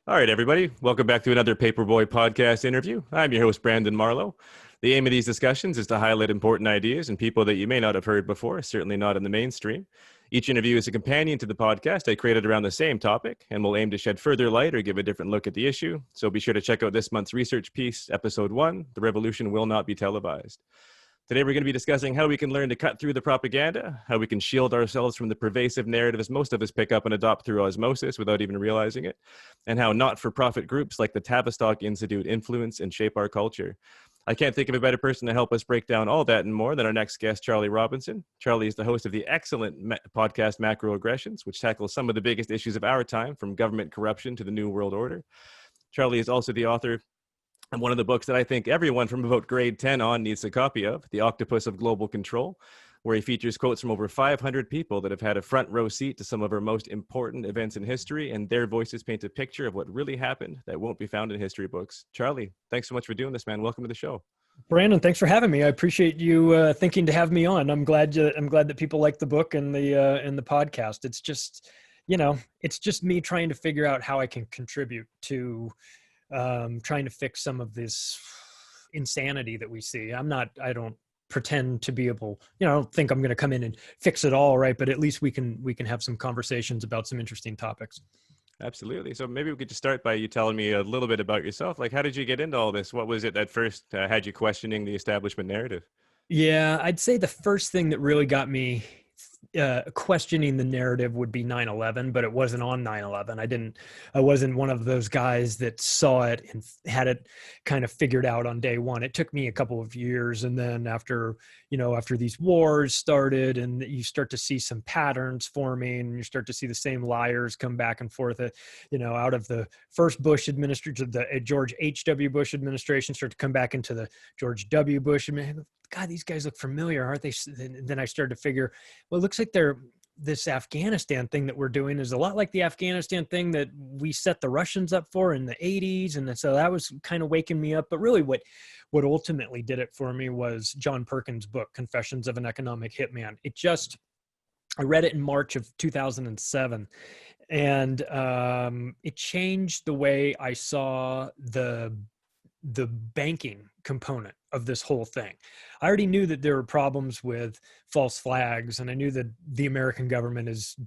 All right, everybody. Welcome back to another Paperboy podcast interview. I'm your host, Brandon Marlowe. The aim of these discussions is to highlight important ideas and people that you may not have heard before, certainly not in the mainstream. Each interview is a companion to the podcast I created around the same topic, and will aim to shed further light or give a different look at the issue. So be sure to check out this month's research piece, episode 1, The Revolution Will Not Be Televised. Today, we're going to be discussing how we can learn to cut through the propaganda, how we can shield ourselves from the pervasive narratives most of us pick up and adopt through osmosis without even realizing it, and how not-for-profit groups like the Tavistock Institute influence and shape our culture. I can't think of a better person to help us break down all that and more than our next guest, Charlie Robinson. Charlie is the host of the excellent podcast Macroagressions, which tackles some of the biggest issues of our time, from government corruption to the New World Order. Charlie is also the author and one of the books that I think everyone from about grade 10 on needs a copy of, The Octopus of Global Control, where he features quotes from over 500 people that have had a front row seat to some of our most important events in history, and their voices paint a picture of what really happened that won't be found in history books. Charlie, thanks so much for doing this, man. Welcome to the show. Brandon, thanks for having me. I appreciate you thinking to have me on. I'm glad that people like the book and the podcast. It's just, it's just me trying to figure out how I can contribute to trying to fix some of this insanity that we see. I don't pretend to be able, I don't think I'm going to come in and fix it all, right? But at least we can have some conversations about some interesting topics. Absolutely. So maybe we could just start by you telling me a little bit about yourself. Like, how did you get into all this? What was it that first had you questioning the establishment narrative? Yeah, I'd say the first thing that really got me questioning the narrative would be 9/11, but it wasn't on 9/11. I wasn't one of those guys that saw it and had it kind of figured out on day one. It took me a couple of years. And then after these wars started and you start to see some patterns forming, and you start to see the same liars come back and forth, out of the first Bush administration, the George H.W. Bush administration, start to come back into the George W. Bush administration. God, these guys look familiar, aren't they? And then I started to figure, well, it looks like this Afghanistan thing that we're doing is a lot like the Afghanistan thing that we set the Russians up for in the 80s. And so that was kind of waking me up. But really what ultimately did it for me was John Perkins' book, Confessions of an Economic Hitman. I read it in March of 2007. And it changed the way I saw the banking component of this whole thing. I already knew that there were problems with false flags, and I knew that the American government is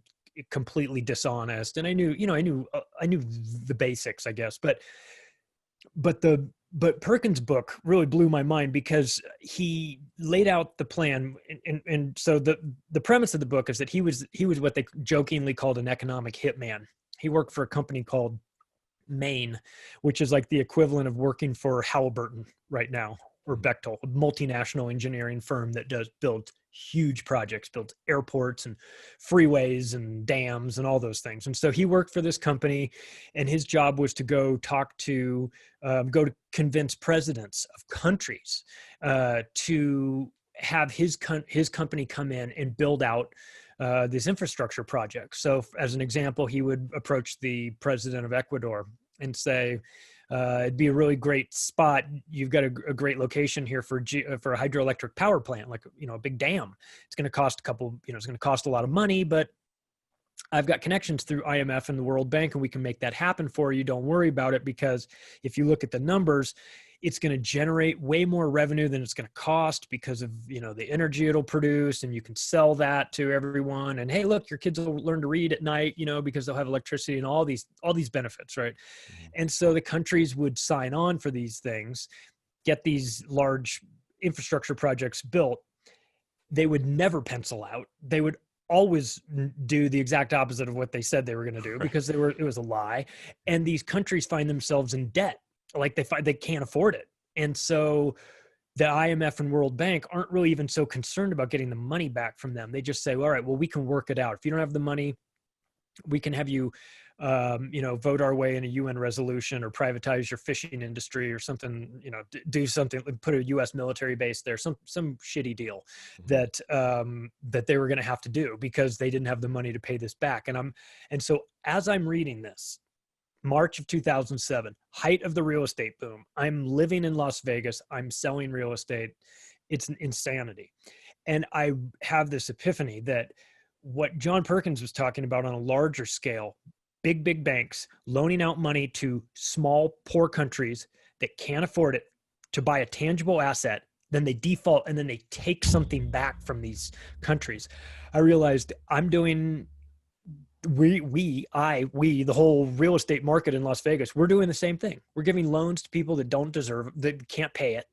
completely dishonest, and I knew the basics, I guess. But Perkins' book really blew my mind because he laid out the plan, and so the premise of the book is that he was what they jokingly called an economic hitman. He worked for a company called Maine, which is like the equivalent of working for Halliburton right now, or Bechtel, a multinational engineering firm that build huge projects, builds airports and freeways and dams and all those things. And so he worked for this company, and his job was to go to convince presidents of countries to have his company come in and build out this infrastructure project. So as an example, he would approach the president of Ecuador and say, it'd be a really great spot. You've got a great location here for a hydroelectric power plant, like, a big dam. It's going to cost it's going to cost a lot of money, but I've got connections through IMF and the World Bank, and we can make that happen for you. Don't worry about it, because if you look at the numbers, it's going to generate way more revenue than it's going to cost because of, the energy it'll produce, and you can sell that to everyone. And hey, look, your kids will learn to read at night, because they'll have electricity and all these benefits, right? Mm-hmm. And so the countries would sign on for these things, get these large infrastructure projects built. They would never pencil out. They would always do the exact opposite of what they said they were going to do, because it was a lie. And these countries find themselves in debt. Like they can't afford it. And so the IMF and World Bank aren't really even so concerned about getting the money back from them. They just say, all right, well, we can work it out. If you don't have the money, we can have you, vote our way in a UN resolution, or privatize your fishing industry or something, do something, put a US military base there, some shitty deal that they were going to have to do because they didn't have the money to pay this back. And so as I'm reading this, March of 2007, height of the real estate boom. I'm living in Las Vegas. I'm selling real estate. It's an insanity. And I have this epiphany that what John Perkins was talking about on a larger scale, big banks loaning out money to small, poor countries that can't afford it to buy a tangible asset. Then they default and then they take something back from these countries. I realized I'm doing, the whole real estate market in Las Vegas, we're doing the same thing. We're giving loans to people that don't deserve, that can't pay it,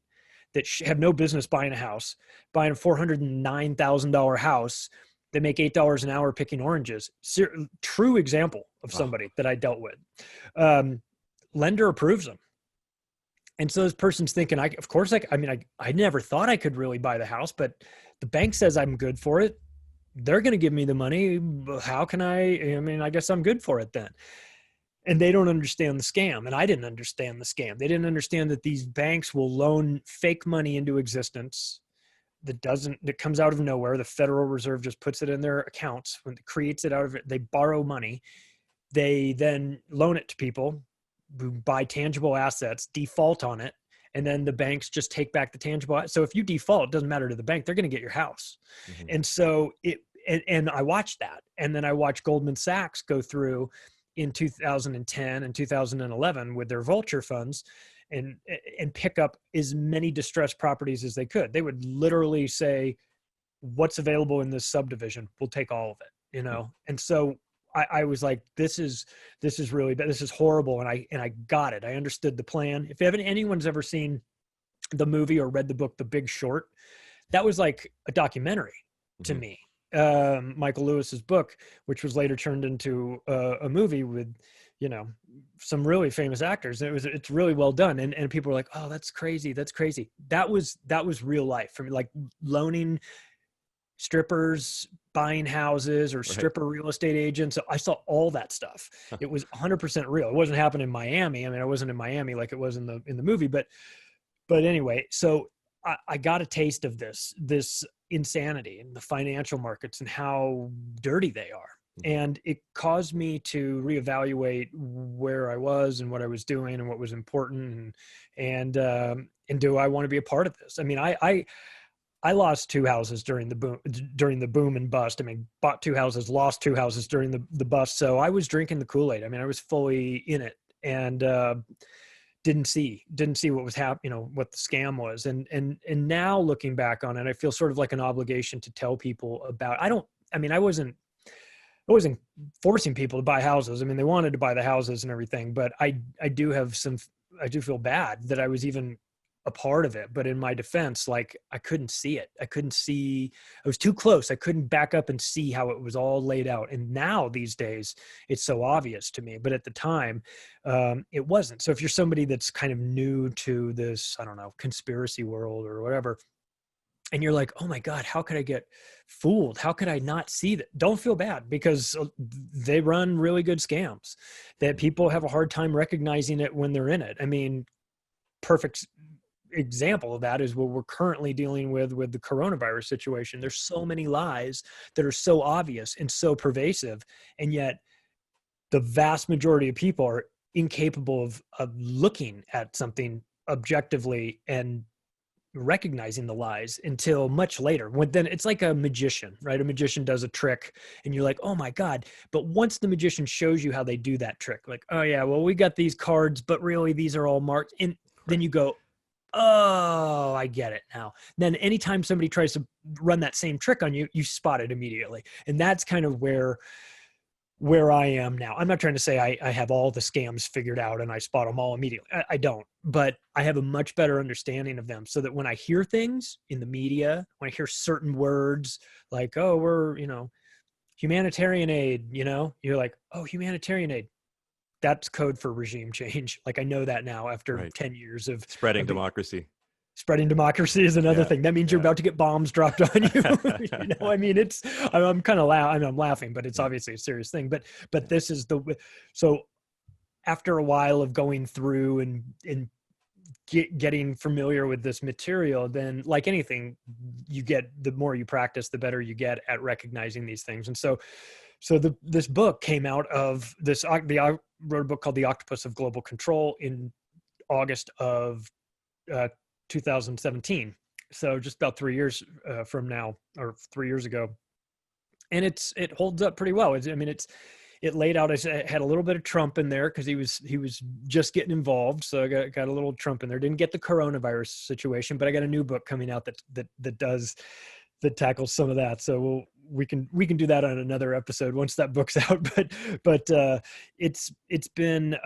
that have no business buying a house, buying a $409,000 house. They make $8 an hour picking oranges. True example of somebody that I dealt with. Lender approves them. And so this person's thinking, I never thought I could really buy the house, but the bank says I'm good for it. They're going to give me the money. How can I guess I'm good for it then. And they don't understand the scam. And I didn't understand the scam. They didn't understand that these banks will loan fake money into existence that comes out of nowhere. The Federal Reserve just puts it in their accounts. When it creates it out of it, they borrow money. They then loan it to people who buy tangible assets, default on it, and then the banks just take back the tangible. So if you default, it doesn't matter to the bank, they're going to get your house. Mm-hmm. And so and I watched that. And then I watched Goldman Sachs go through in 2010 and 2011 with their vulture funds and pick up as many distressed properties as they could. They would literally say, what's available in this subdivision? We'll take all of it, Mm-hmm. And so I was like, this is really bad. This is horrible. And I got it. I understood the plan. If anyone's ever seen the movie or read the book, The Big Short, that was like a documentary to me. Michael Lewis's book, which was later turned into a movie with, some really famous actors. It's really well done. And people were like, oh, that's crazy. That's crazy. That was real life for me, like loaning strippers, buying houses, or stripper real estate agents. So I saw all that stuff. It was 100% real. It wasn't happening in Miami. I mean, I wasn't in Miami like it was in the movie, but anyway, so I got a taste of this insanity in the financial markets and how dirty they are. And it caused me to reevaluate where I was and what I was doing and what was important. And do I want to be a part of this? I mean, I lost 2 houses during the boom and bust. I mean, bought 2 houses, lost 2 houses during the bust. So I was drinking the Kool-Aid. I mean, I was fully in it and didn't see what was happening, what the scam was. And now looking back on it, I feel sort of like an obligation to tell people about. I wasn't forcing people to buy houses. I mean, they wanted to buy the houses and everything, but I do feel bad that I was even a part of it. But in my defense, like I couldn't see it. I was too close. I couldn't back up and see how it was all laid out. And now these days it's so obvious to me, but at the time it wasn't. So if you're somebody that's kind of new to this, I don't know, conspiracy world or whatever, and you're like, oh my God, how could I get fooled? How could I not see that? Don't feel bad, because they run really good scams that people have a hard time recognizing it when they're in it. I mean, perfect example of that is what we're currently dealing with the coronavirus situation. There's so many lies that are so obvious and so pervasive, and yet the vast majority of people are incapable of looking at something objectively and recognizing the lies until much later, when then it's like a magician, right? A magician does a trick and you're like, oh my God. But once the magician shows you how they do that trick, like, oh yeah, well, we got these cards, but really these are all marked. And then you go, oh, I get it now. Then anytime somebody tries to run that same trick on you, you spot it immediately. And that's kind of where I am now. I'm not trying to say I have all the scams figured out and I spot them all immediately. I don't, but I have a much better understanding of them, so that when I hear things in the media, when I hear certain words like, oh, we're, humanitarian aid, you're like, oh, humanitarian aid. That's code for regime change. Like I know that now after 10 years of spreading democracy. Spreading democracy is another thing. That means you're about to get bombs dropped on you. I mean, I'm kind of I'm laughing, but it's obviously a serious thing. But this is so after a while of going through and getting familiar with this material, then like anything, the more you practice, the better you get at recognizing these things. And so this book came out of this. I wrote a book called The Octopus of Global Control in August of 2017. So just about 3 years from now, or 3 years ago. And it holds up pretty well. it laid out, it had a little bit of Trump in there because he was just getting involved. So I got a little Trump in there. Didn't get the coronavirus situation, but I got a new book coming out that tackles some of that. So we can do that on another episode once that book's out. But it's been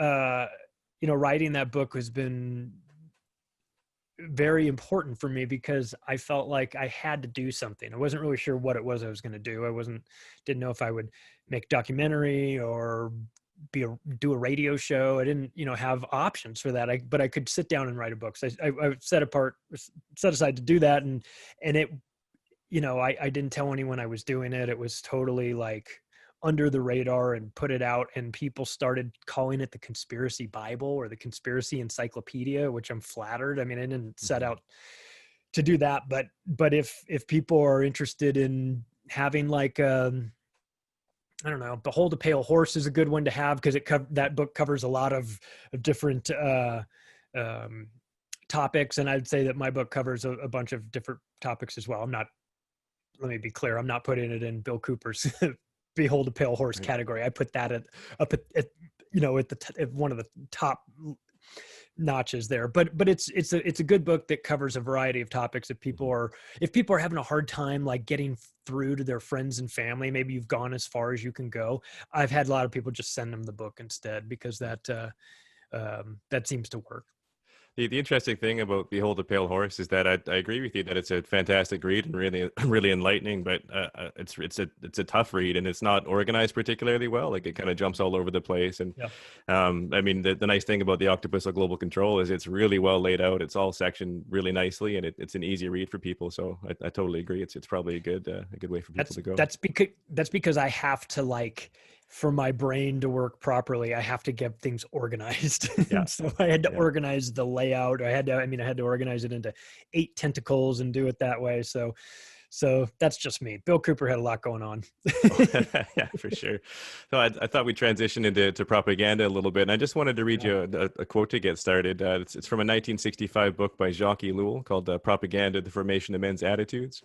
writing that book has been very important for me because I felt like I had to do something. I wasn't really sure what it was I was going to do. Didn't know if I would make documentary or do a radio show. I didn't, have options for that. But I could sit down and write a book. So I set aside to do that. And it, I didn't tell anyone I was doing it. It was totally like under the radar and put it out, and people started calling it the Conspiracy Bible or the Conspiracy Encyclopedia, which I'm flattered. I mean, I didn't set out to do that, but if people are interested in having like, I don't know, Behold a Pale Horse is a good one to have because that book covers a lot of different topics. And I'd say that my book covers a bunch of different topics as well. Let me be clear. I'm not putting it in Bill Cooper's Behold a Pale Horse category. I put that up at one of the top notches there, but it's a good book that covers a variety of topics. If people are having a hard time like getting through to their friends and family, maybe you've gone as far as you can go. I've had a lot of people just send them the book instead because that seems to work. The interesting thing about Behold a Pale Horse is that I agree with you that it's a fantastic read and really, really enlightening, but it's a tough read and it's not organized particularly well. Like it kind of jumps all over the place. And I mean, the nice thing about The Octopus of Global Control is it's really well laid out. It's all sectioned really nicely and it's an easy read for people. So I totally agree. It's probably a good way for people to go. That's because I have to for my brain to work properly, I have to get things organized. Yeah. So I had to organize the layout. I had to organize it into 8 tentacles and do it that way. So that's just me. Bill Cooper had a lot going on. Yeah, for sure. So I thought we'd transition into propaganda a little bit. And I just wanted to read you a quote to get started. It's from a 1965 book by Jacques Ellul called Propaganda, the Formation of Men's Attitudes.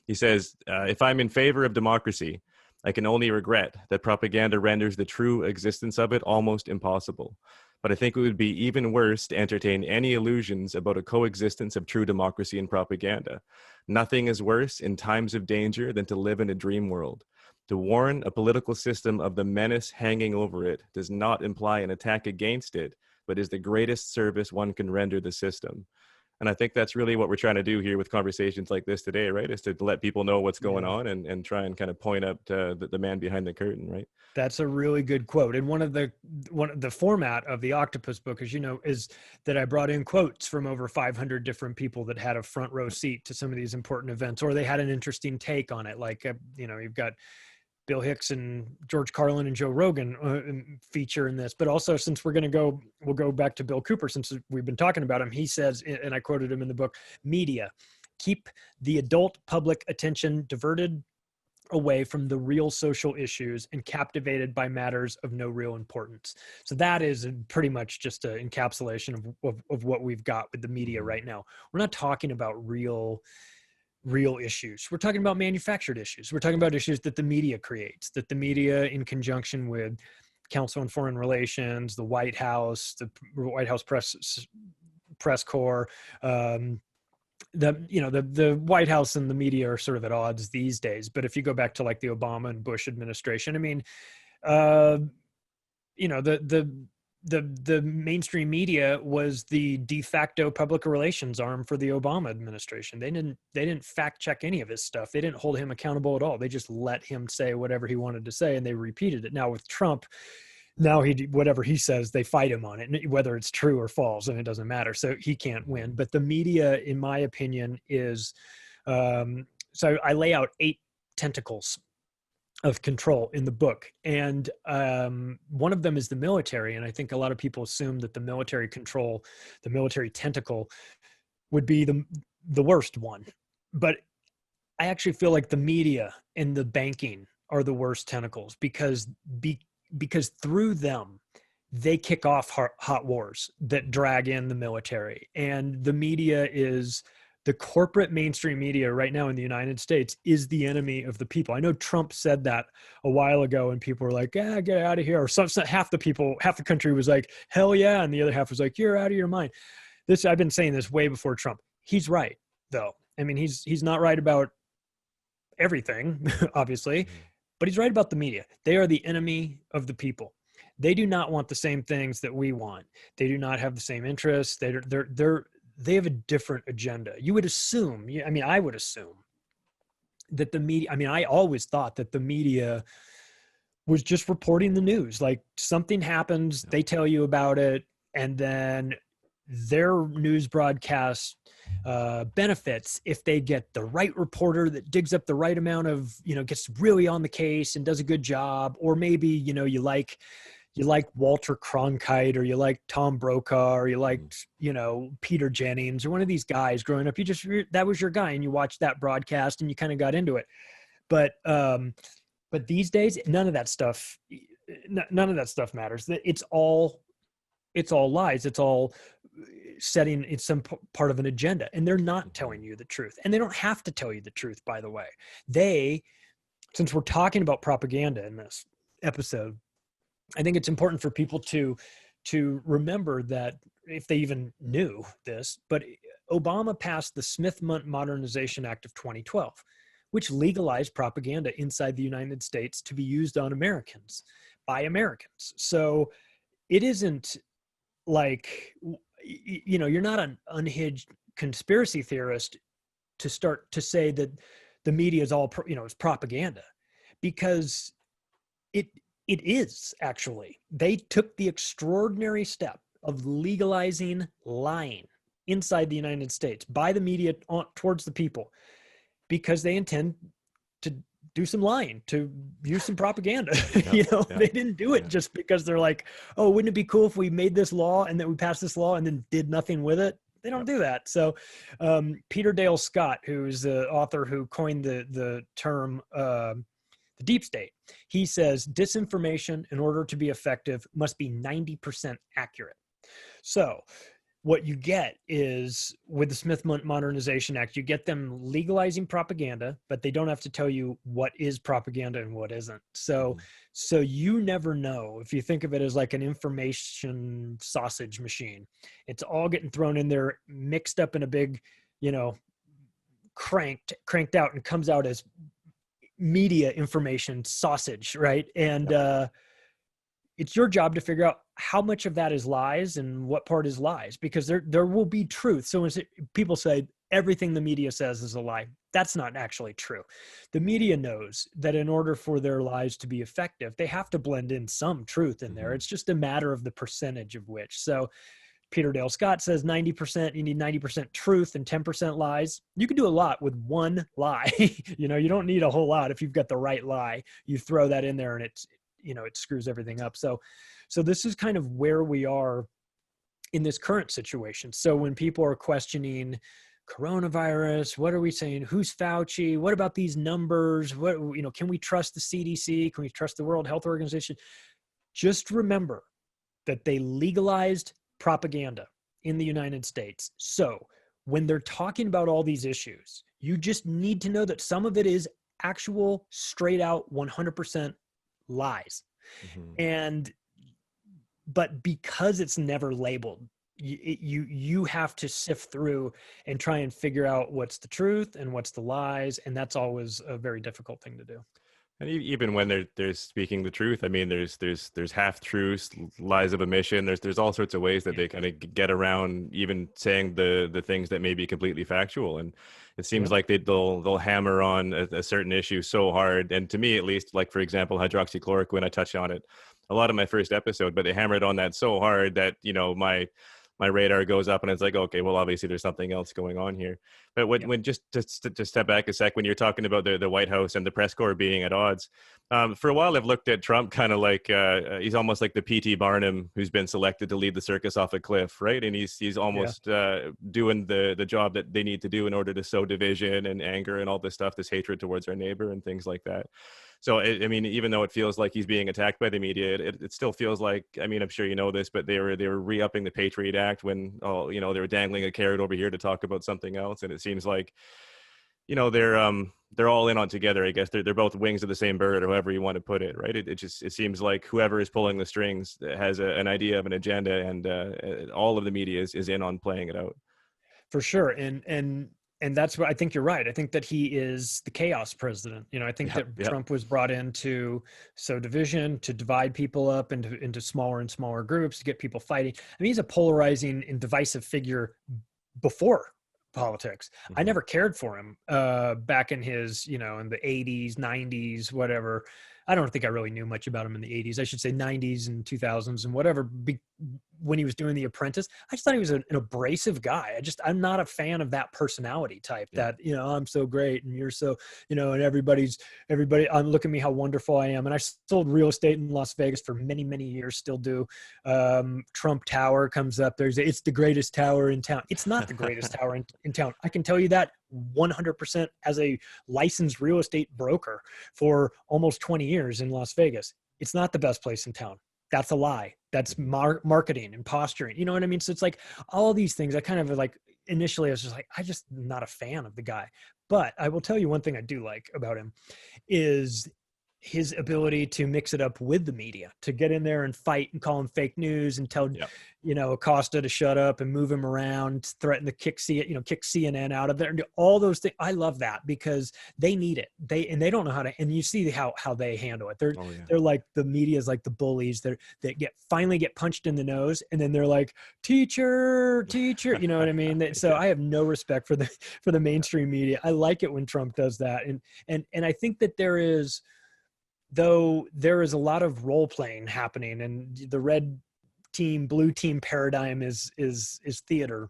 He says, if I'm in favor of democracy, I can only regret that propaganda renders the true existence of it almost impossible. But I think it would be even worse to entertain any illusions about a coexistence of true democracy and propaganda. Nothing is worse in times of danger than to live in a dream world. To warn a political system of the menace hanging over it does not imply an attack against it, but is the greatest service one can render the system. And I think that's really what we're trying to do here with conversations like this today, right? Is to let people know what's going on and try and kind of point out the man behind the curtain, right? That's a really good quote. And one of the format of the Octopus book, as you know, is that I brought in quotes from over 500 different people that had a front row seat to some of these important events, or they had an interesting take on it. Like, you've got Bill Hicks and George Carlin and Joe Rogan feature in this, but also since we'll go back to Bill Cooper since we've been talking about him. He says, and I quoted him in the book, media, keep the adult public attention diverted away from the real social issues and captivated by matters of no real importance. So that is pretty much just an encapsulation of what we've got with the media right now. We're not talking about real issues. We're talking about manufactured issues. We're talking about issues that the media creates, that the media in conjunction with Council on Foreign Relations, the White House, the White House press corps, the White House and the media are sort of at odds these days. But if you go back to like the Obama and Bush administration, I mean, the mainstream media was the de facto public relations arm for the Obama administration. They didn't fact check any of his stuff. They didn't hold him accountable at all. They just let him say whatever he wanted to say, and they repeated it. Now with Trump, whatever he says, they fight him on it, whether it's true or false, and it doesn't matter. So he can't win. But the media, in my opinion, is so I lay out 8 tentacles of control in the book. And one of them is the military. And I think a lot of people assume that the military control, the military tentacle would be the worst one. But I actually feel like the media and the banking are the worst tentacles because through them, they kick off hot wars that drag in the military. And the media is the corporate mainstream media right now in the United States is the enemy of the people. I know Trump said that a while ago, and people were like, "Yeah, get out of here." Or half the country was like, "Hell yeah," and the other half was like, "You're out of your mind." I've been saying this way before Trump. He's right, though. I mean, he's not right about everything, obviously, but he's right about the media. They are the enemy of the people. They do not want the same things that we want. They do not have the same interests. They have a different agenda. You would assume, I mean, I would assume that the media, I mean, I always thought that the media was just reporting the news. Like something happens, they tell you about it, and then their news broadcast benefits if they get the right reporter that digs up the right amount of, gets really on the case and does a good job. Or maybe, you like Walter Cronkite, or you like Tom Brokaw, or you liked, Peter Jennings, or one of these guys growing up. That was your guy, and you watched that broadcast and you kind of got into it. But these days, none of that stuff matters. It's all lies. It's all setting, it's some part of an agenda, and they're not telling you the truth. And they don't have to tell you the truth, by the way. Since we're talking about propaganda in this episode, I think it's important for people to remember that, if they even knew this, but Obama passed the Smith Modernization Act of 2012, which legalized propaganda inside the United States to be used on Americans by Americans. So it isn't like, you're not an unhinged conspiracy theorist to start to say that the media is all, is propaganda, because it is actually. They took the extraordinary step of legalizing lying inside the United States by the media towards the people, because they intend to do some lying, to use some propaganda. They didn't do it just because they're like, "Oh, wouldn't it be cool if we made this law and then we passed this law and then did nothing with it?" They don't do that. So Peter Dale Scott, who is the author who coined the term the deep state, he says disinformation, in order to be effective, must be 90% accurate. So what you get is, with the Smith Modernization Act, you get them legalizing propaganda, but they don't have to tell you what is propaganda and what isn't. So you never know. If you think of it as like an information sausage machine, it's all getting thrown in there, mixed up in a big, cranked out, and comes out as media information sausage, right? And it's your job to figure out how much of that is lies and what part is lies, because there will be truth. So when people say everything the media says is a lie, that's not actually true. The media knows that in order for their lies to be effective, they have to blend in some truth in there. It's just a matter of the percentage of which. So Peter Dale Scott says 90%, you need 90% truth and 10% lies. You can do a lot with one lie. You don't need a whole lot. If you've got the right lie, you throw that in there and it screws everything up. So this is kind of where we are in this current situation. So when people are questioning coronavirus, what are we saying? Who's Fauci? What about these numbers? What, can we trust the CDC? Can we trust the World Health Organization? Just remember that they legalized propaganda in the United States. So when they're talking about all these issues, you just need to know that some of it is actual, straight out, 100% lies. But because it's never labeled, you have to sift through and try and figure out what's the truth and what's the lies, and that's always a very difficult thing to do. And even when they're speaking the truth, I mean, there's half truths, lies of omission. There's all sorts of ways that they kind of get around even saying the things that may be completely factual. And it seems like they'll hammer on a certain issue so hard. And to me, at least, like for example, hydroxychloroquine, I touched on it a lot in my first episode, but they hammered on that so hard that my radar goes up and it's like, okay, well, obviously there's something else going on here. But when just to step back a sec, when you're talking about the White House and the press corps being at odds, for a while I've looked at Trump kind of like he's almost like the P.T. Barnum who's been selected to lead the circus off a cliff, right? And he's almost doing the job that they need to do in order to sow division and anger and all this stuff, this hatred towards our neighbor and things like that. So, I mean, even though it feels like he's being attacked by the media, it still feels like, I mean, I'm sure you know this, but they were re-upping the Patriot Act when, oh, they were dangling a carrot over here to talk about something else. And it seems like, they're all in on together. I guess they're both wings of the same bird, or however you want to put it, right? It seems like whoever is pulling the strings has an idea of an agenda, and all of the media is in on playing it out. For sure. And that's what I think you're right. I think that he is the chaos president. I think that Trump was brought in to sow division, to divide people up into smaller and smaller groups, to get people fighting. I mean, he's a polarizing and divisive figure before politics. I never cared for him back in his, in the 80s, 90s, whatever. I don't think I really knew much about him in the 80s. I should say 90s and 2000s and whatever. When he was doing The Apprentice, I just thought he was an abrasive guy. I'm not a fan of that personality type that, I'm so great and you're so, and everybody, look at me, how wonderful I am. And I sold real estate in Las Vegas for many, many years, still do. Trump Tower comes up. It's the greatest tower in town. It's not the greatest tower in town. I can tell you that 100% as a licensed real estate broker for almost 20 years in Las Vegas. It's not the best place in town. That's a lie. That's marketing and posturing. You know what I mean? So it's like all these things. I kind of like initially I was just like, I just not a fan of the guy. But I will tell you one thing I do like about him is his ability to mix it up with the media, to get in there and fight and call him fake news and tell, Acosta to shut up and move him around, threaten to kick CNN out of there and do all those things. I love that because they need it. They don't know how to, and you see how they handle it. They're like, the media is like the bullies. They finally get punched in the nose and then they're like, teacher, you know what I mean? So I have no respect for the mainstream media. I like it when Trump does that. And I think that there is a lot of role playing happening, and the red team, blue team paradigm is theater.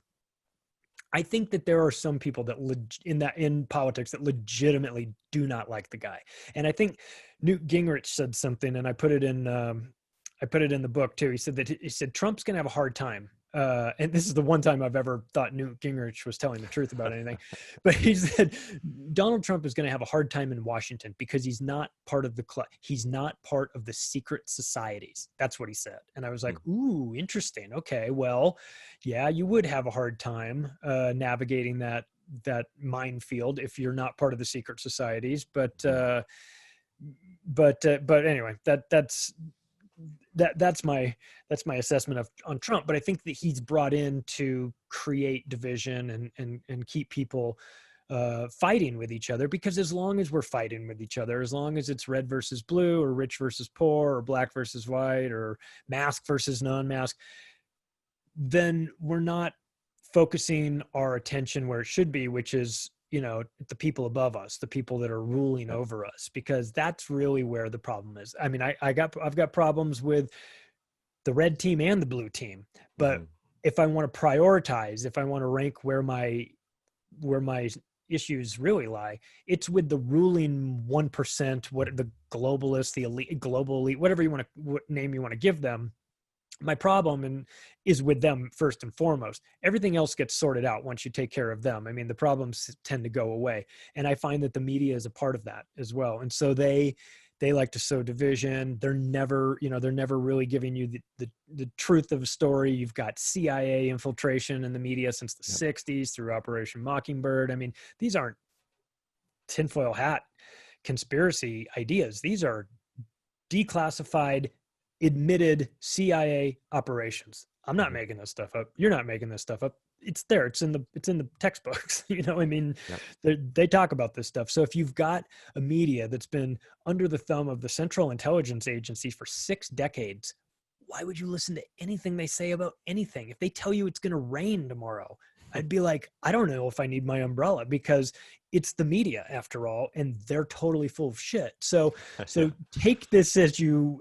I think that there are some people that in politics that legitimately do not like the guy. And I think Newt Gingrich said something, and I put it in the book too. He said Trump's going to have a hard time. And this is the one time I've ever thought Newt Gingrich was telling the truth about anything, but he said Donald Trump is going to have a hard time in Washington because he's not part of the club. He's not part of the secret societies. That's what he said. And I was like, ooh, interesting. Okay. Well, yeah, you would have a hard time, navigating that minefield if you're not part of the secret societies. But anyway, that's my assessment on Trump. But I think that he's brought in to create division and keep people fighting with each other, because as long as we're fighting with each other, as long as it's red versus blue or rich versus poor or black versus white or mask versus non-mask, then we're not focusing our attention where it should be, which is the people above us, the people that are ruling over us, because that's really where the problem is. I mean, I've got problems with the red team and the blue team, but if I want to prioritize, if I want to rank where my issues really lie, it's with the ruling 1%, what the globalists, the elite, global elite, whatever what name you want to give them. My problem is with them first and foremost. Everything else gets sorted out once you take care of them. I mean, the problems tend to go away. And I find that the media is a part of that as well. And so they like to sow division. They're never really giving you the truth of a story. You've got CIA infiltration in the media since the 60s through Operation Mockingbird. I mean, these aren't tinfoil hat conspiracy ideas. These are declassified, admitted CIA operations. I'm not making this stuff up. You're not making this stuff up. It's there. It's in the textbooks. I mean, they talk about this stuff. So if you've got a media that's been under the thumb of the Central Intelligence Agency for 6 decades, why would you listen to anything they say about anything? If they tell you it's going to rain tomorrow, I'd be like, I don't know if I need my umbrella, because it's the media after all, and they're totally full of shit. So take this as you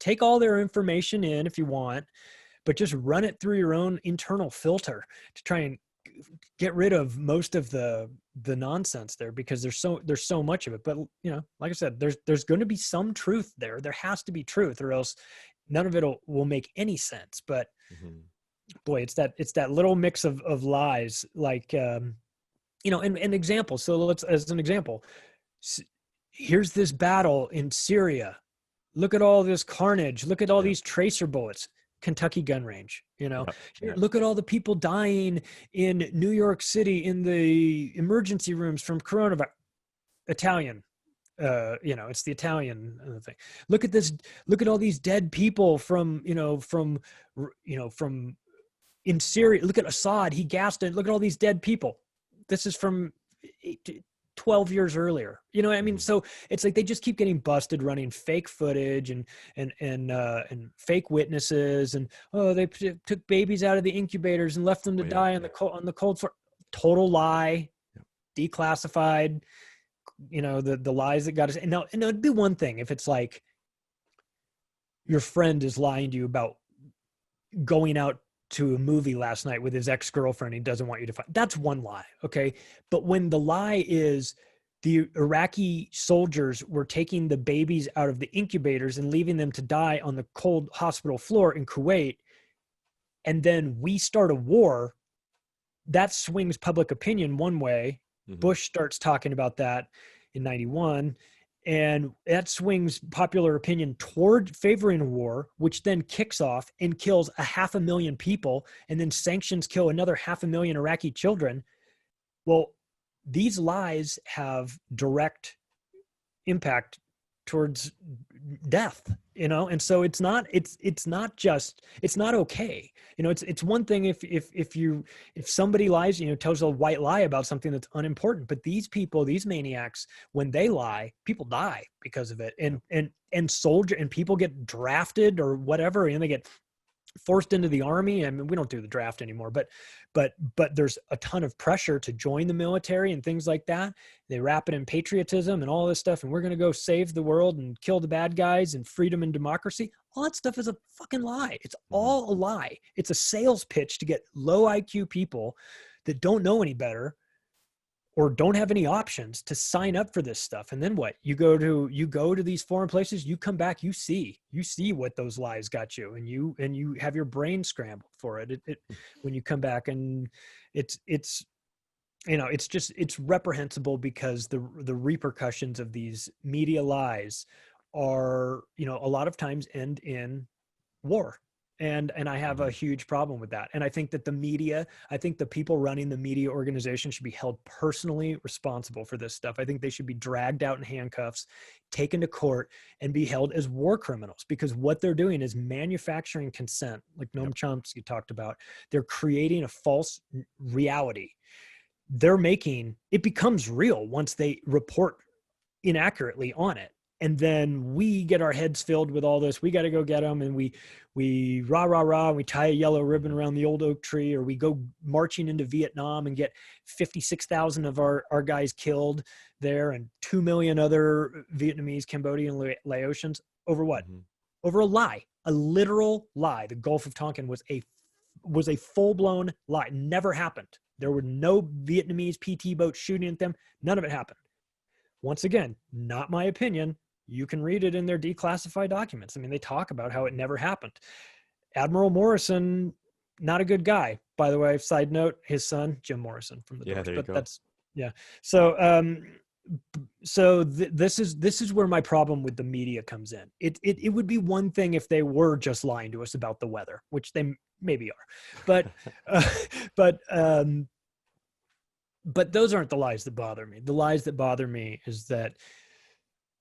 take all their information in if you want, but just run it through your own internal filter to try and get rid of most of the nonsense there, because there's so much of it. But like I said, there's going to be some truth there. There has to be truth, or else none of it will make any sense. But boy, it's that little mix of lies, like an example. So as an example, here's this battle in Syria. Look at all this carnage. Look at all these tracer bullets. Kentucky gun range, Here, look at all the people dying in New York City in the emergency rooms from coronavirus. Italian, it's the Italian thing. Look at this. Look at all these dead people from in Syria. Look at Assad. He gassed it. Look at all these dead people. This is from 12 years earlier. You know what I mean? So it's like they just keep getting busted running fake footage and fake witnesses, and they took babies out of the incubators and left them to die on the cold floor. Total lie, declassified. The lies that got us. And now it'd be one thing if it's like your friend is lying to you about going out to a movie last night with his ex-girlfriend. He doesn't want you to find. That's one lie. Okay. But when the lie is the Iraqi soldiers were taking the babies out of the incubators and leaving them to die on the cold hospital floor in Kuwait, and then we start a war, that swings public opinion one way. Bush starts talking about that in 91. And that swings popular opinion toward favoring a war, which then kicks off and kills 500,000 people. And then sanctions kill another 500,000 Iraqi children. Well, these lies have direct impact towards death, and so it's not okay. It's one thing if somebody lies, tells a white lie about something that's unimportant, but these people, these maniacs, when they lie, people die because of it. And people get drafted or whatever, and they get forced into the army. I mean, we don't do the draft anymore, but there's a ton of pressure to join the military and things like that. They wrap it in patriotism and all this stuff. And we're going to go save the world and kill the bad guys and freedom and democracy. All that stuff is a fucking lie. It's all a lie. It's a sales pitch to get low IQ people that don't know any better or don't have any options to sign up for this stuff. And then what? You go to these foreign places, you come back, you see what those lies got you, and you have your brain scrambled for it. When you come back, and it's reprehensible, because the repercussions of these media lies are, a lot of times end in war. And I have a huge problem with that. And I think that the people running the media organization should be held personally responsible for this stuff. I think they should be dragged out in handcuffs, taken to court, and be held as war criminals, because what they're doing is manufacturing consent, like Noam Chomsky talked about. They're creating a false reality. It becomes real once they report inaccurately on it. And then we get our heads filled with all this. We got to go get them. And we rah, rah, rah. And we tie a yellow ribbon around the old oak tree, or we go marching into Vietnam and get 56,000 of our guys killed there, and 2 million other Vietnamese, Cambodian, Laotians. Over what? Over a lie, a literal lie. The Gulf of Tonkin was a full-blown lie. It never happened. There were no Vietnamese PT boats shooting at them. None of it happened. Once again, not my opinion. You can read it in their declassified documents. I mean, they talk about how it never happened. Admiral Morrison, not a good guy, by the way. Side note: his son, Jim Morrison, from the Doors. There you go. So this is where my problem with the media comes in. It would be one thing if they were just lying to us about the weather, which they maybe are, but those aren't the lies that bother me. The lies that bother me is that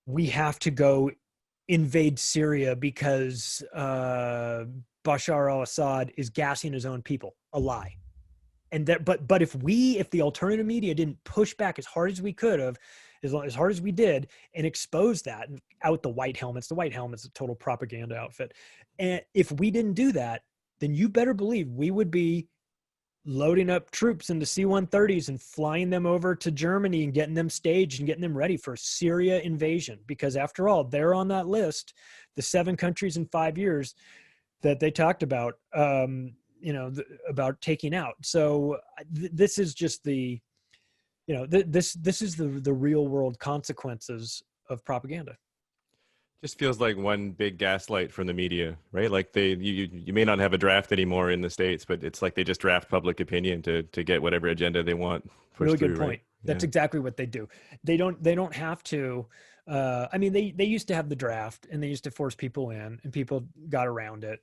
we have to go invade Syria because Bashar al-Assad is gassing his own people. A lie. And that, but if the alternative media didn't push back as hard as we could have, as hard as we did, and expose that, and out the white helmets a total propaganda outfit. And if we didn't do that, then you better believe we would be loading up troops into C-130s and flying them over to Germany and getting them staged and getting them ready for a Syria invasion. Because after all, they're on that list, the 7 countries in 5 years that they talked about, about taking out. So this is just this is the real world consequences of propaganda. Just feels like one big gaslight from the media, right? Like you may not have a draft anymore in the States, but it's like they just draft public opinion to get whatever agenda they want pushed really good through, point. right? That's exactly what they do. They don't have to I mean, they used to have the draft, and they used to force people in, and people got around it.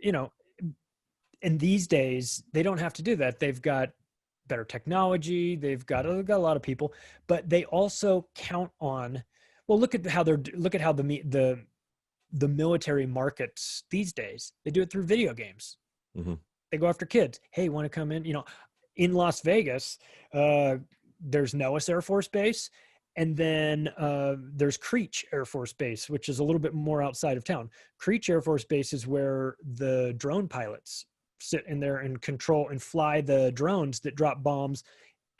You know, and these days they don't have to do that. They've got better technology. They've got a lot of people, but they also count on. Well, look at how the military markets these days. They do it through video games. Mm-hmm. They go after kids. Hey, want to come in? You know, in Las Vegas, there's Nellis Air Force Base, and then there's Creech Air Force Base, which is a little bit more outside of town. Creech Air Force Base is where the drone pilots sit in there and control and fly the drones that drop bombs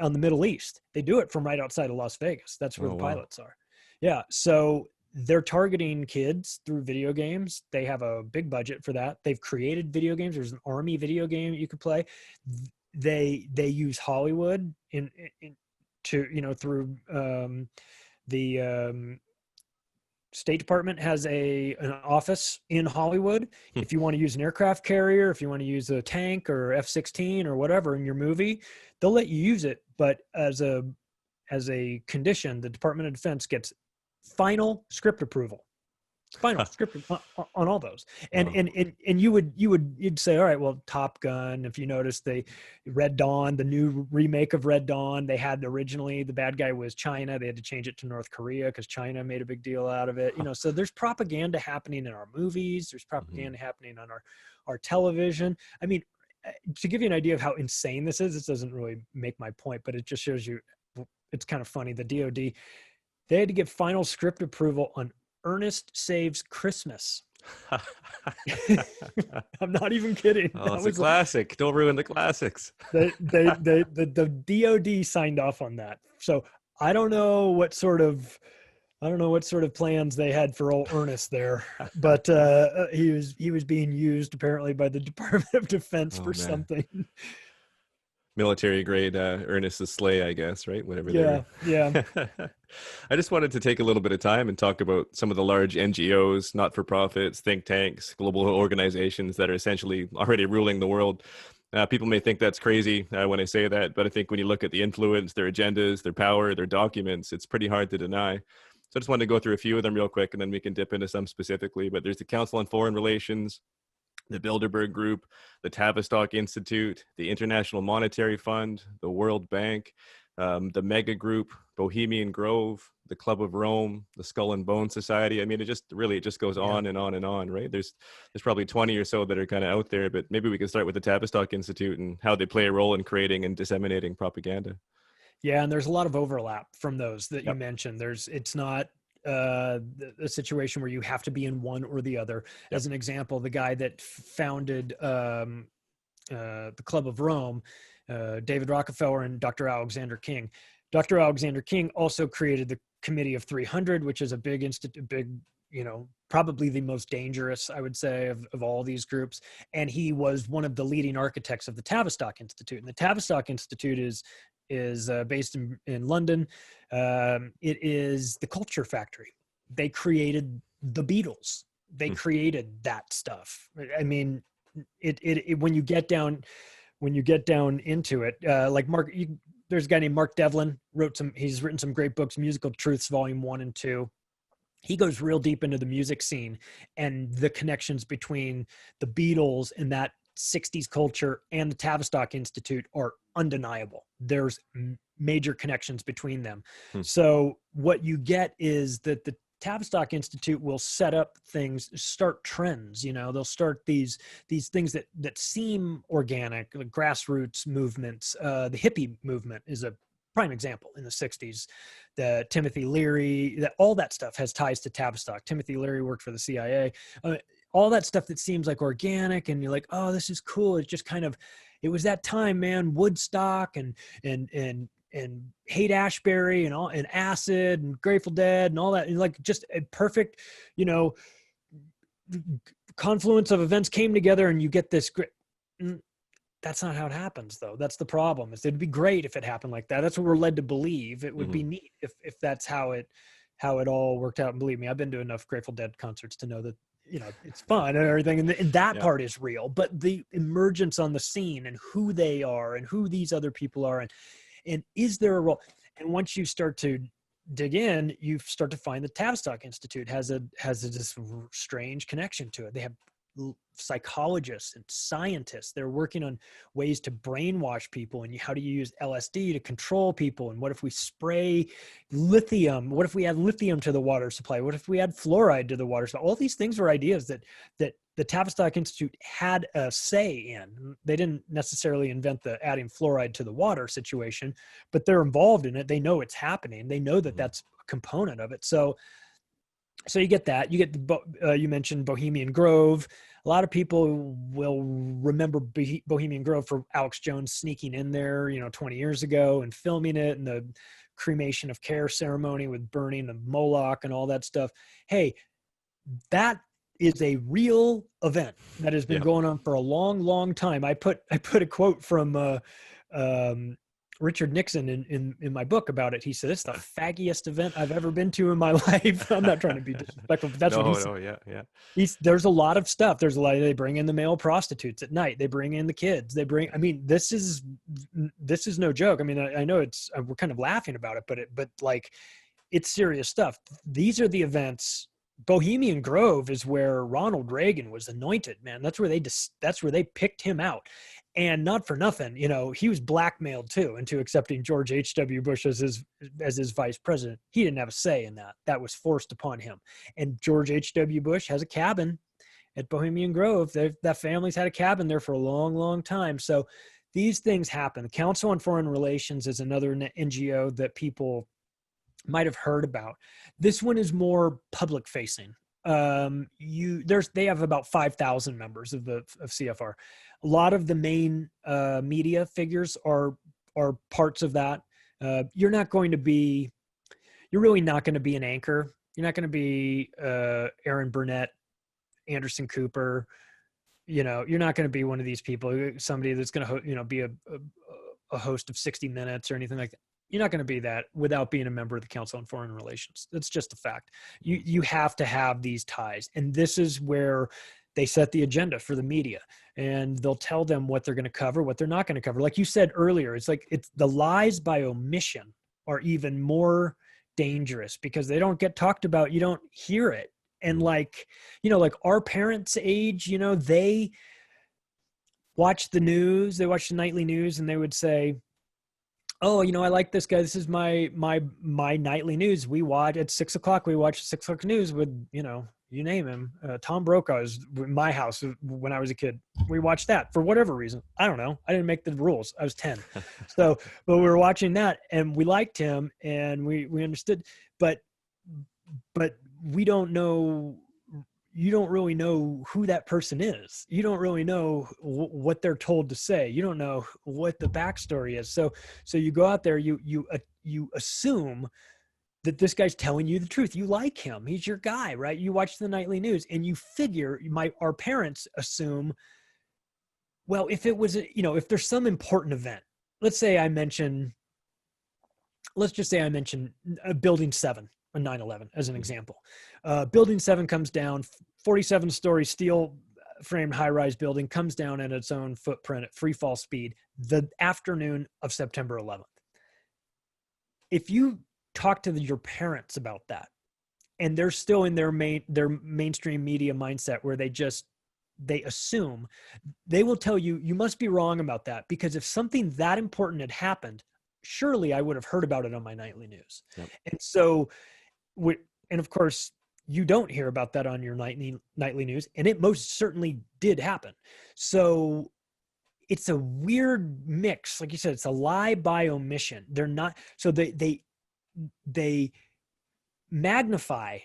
on the Middle East. They do it from right outside of Las Vegas. That's where the pilots are. Yeah. So they're targeting kids through video games. They have a big budget for that. They've created video games. There's an Army video game you could play. They use Hollywood to, you know, through the State Department has an office in Hollywood. If you want to use an aircraft carrier, if you want to use a tank or F-16 or whatever in your movie, they'll let you use it. But as a condition, the Department of Defense gets final script approval. Final script on all those. And you'd say, all right, well, Top Gun, if you notice, Red Dawn, the new remake of Red Dawn, they had originally the bad guy was China. They had to change it to North Korea because China made a big deal out of it. You know, so there's propaganda happening in our movies. There's propaganda happening on our television. I mean, to give you an idea of how insane this is, this doesn't really make my point, but it just shows you, it's kind of funny. The DOD, they had to get final script approval on Ernest Saves Christmas. I'm not even kidding. Oh, it's a classic. Don't ruin the classics. The DOD signed off on that. So I don't know what sort of plans they had for old Ernest there, but he was being used apparently by the Department of Defense for something. Military grade Ernest's sleigh, I guess, right? Whatever. Yeah. I just wanted to take a little bit of time and talk about some of the large NGOs, not-for-profits, think tanks, global organizations that are essentially already ruling the world. People may think that's crazy when I say that, but I think when you look at the influence, their agendas, their power, their documents, it's pretty hard to deny. So I just wanted to go through a few of them real quick, and then we can dip into some specifically. But there's the Council on Foreign Relations, the Bilderberg Group, the Tavistock Institute, the International Monetary Fund, the World Bank, the Mega Group, Bohemian Grove, the Club of Rome, the Skull and Bone Society. I mean, it just goes on and on and on, right? There's probably 20 or so that are kind of out there, but maybe we can start with the Tavistock Institute and how they play a role in creating and disseminating propaganda. Yeah, and there's a lot of overlap from those that you mentioned. It's not a situation where you have to be in one or the other. As an example, the guy that founded the Club of Rome, David Rockefeller and Dr. Alexander King. Dr. Alexander King also created the Committee of 300, which is a big probably the most dangerous, I would say, of all these groups. And he was one of the leading architects of the Tavistock Institute. And the Tavistock Institute is based in London. It is the culture factory. They created the Beatles. They created that stuff. I mean, it when you get down into it, like there's a guy named Mark Devlin he's written some great books, Musical Truths, Volume 1 and 2. He goes real deep into the music scene and the connections between the Beatles and that 60s culture and the Tavistock Institute are undeniable. There's major connections between them. So what you get is that the Tavistock Institute will set up things, start trends, they'll start these things that seem organic, like grassroots movements. The hippie movement is a prime example in the 60s. The Timothy Leary, all that stuff has ties to Tavistock. Timothy Leary worked for the CIA. All that stuff that seems like organic and you're like, oh, this is cool. It's just it was that time, man, Woodstock and Haight-Ashbury and Acid and Grateful Dead and all that. And like just a perfect, confluence of events came together and you get this great. That's not how it happens, though. That's the problem. It'd be great if it happened like that. That's what we're led to believe. It would be neat if that's how it all worked out. And believe me, I've been to enough Grateful Dead concerts to know that it's fun and everything, and that part is real. But the emergence on the scene and who they are and who these other people are, and is there a role? And once you start to dig in, you start to find the Tavistock Institute has this strange connection to it. They have psychologists and scientists. They're working on ways to brainwash people, and how do you use LSD to control people? And what if we spray lithium? What if we add lithium to the water supply? What if we add fluoride to the water supply? All these things are ideas that the Tavistock Institute had a say in. They didn't necessarily invent the adding fluoride to the water situation, but they're involved in it. They know it's happening. They know that that's a component of it. So you get that. You get you mentioned Bohemian Grove. A lot of people will remember Bohemian Grove for Alex Jones sneaking in there, 20 years ago and filming it, and the cremation of care ceremony with burning the Moloch and all that stuff. Hey, that is a real event that has been going on for a long, long time. I put a quote from Richard Nixon in my book about it. He said, "It's the faggiest event I've ever been to in my life." I'm not trying to be disrespectful, but that's what he said. Yeah. There's a lot of stuff. There's a lot. They bring in the male prostitutes at night. They bring in the kids. This is no joke. I mean, I know we're kind of laughing about it, but like, it's serious stuff. These are the events. Bohemian Grove is where Ronald Reagan was anointed, man. That's where they picked him out. And not for nothing, he was blackmailed too into accepting George H.W. Bush as his vice president. He didn't have a say in that. That was forced upon him. And George H.W. Bush has a cabin at Bohemian Grove. That family's had a cabin there for a long, long time. So these things happen. The Council on Foreign Relations is another NGO that people might have heard about. This one is more public facing. They have about 5,000 members of CFR. A lot of the main media figures are parts of that. You're really not going to be an anchor. You're not going to be Aaron Burnett, Anderson Cooper. You're not going to be one of these people, somebody that's going to be a host of 60 Minutes or anything like that. You're not going to be that without being a member of the Council on Foreign Relations. That's just a fact. You have to have these ties. And this is where they set the agenda for the media, and they'll tell them what they're going to cover, what they're not going to cover. Like you said earlier, it's the lies by omission are even more dangerous because they don't get talked about. You don't hear it. And like our parents' age, they watch the news, they watch the nightly news, and they would say, "Oh, I like this guy. This is my nightly news. We watch at 6 o'clock. We watch 6 o'clock news with, you name him. Tom Brokaw is in my house when I was a kid. We watched that for whatever reason. I don't know. I didn't make the rules. I was 10. But we were watching that and we liked him and we understood, but we don't know. You don't really know who that person is. You don't really know what they're told to say. You don't know what the backstory is. So you go out there, you assume that this guy's telling you the truth. You like him. He's your guy, right? You watch the nightly news and you figure our parents assume, well, if it was, if there's some important event, let's just say I mention Building 7 on 9/11 as an example. Building 7 comes down, 47-story steel framed high-rise building comes down at its own footprint at free fall speed the afternoon of September 11th. If you talk to your parents about that, and they're still in their mainstream media mindset where they assume, they will tell you, you must be wrong about that, because if something that important had happened, surely I would have heard about it on my nightly news. Yep. And so, and of course, you don't hear about that on your nightly news, and it most certainly did happen. So it's a weird mix. Like you said, it's a lie by omission. They're not, so they magnify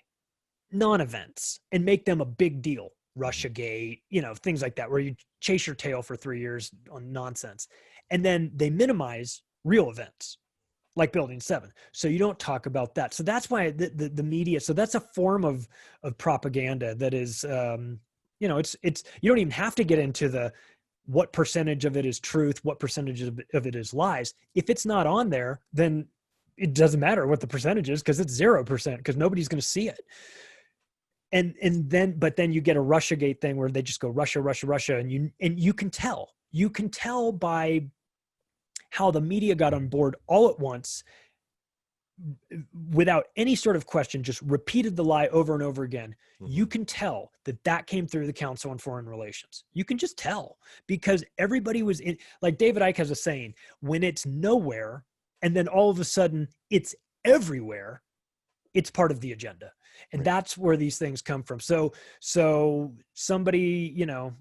non-events and make them a big deal. Russiagate, things like that, where you chase your tail for 3 years on nonsense. And then they minimize real events like Building 7. So you don't talk about that. So that's why the media, so that's a form of propaganda that is, it's, you don't even have to get into what percentage of it is truth, what percentage of it is lies. If it's not on there, then it doesn't matter what the percentage is, because it's 0%, because nobody's going to see it. But then you get a Russiagate thing where they just go Russia, Russia, Russia. And you can tell by how the media got on board all at once. without any sort of question, just repeated the lie over and over again, you can tell that that came through the Council on Foreign Relations. You can just tell, because everybody was in, like David Icke has a saying, when it's nowhere and then all of a sudden it's everywhere, it's part of the agenda. And that's where these things come from. So somebody, you know,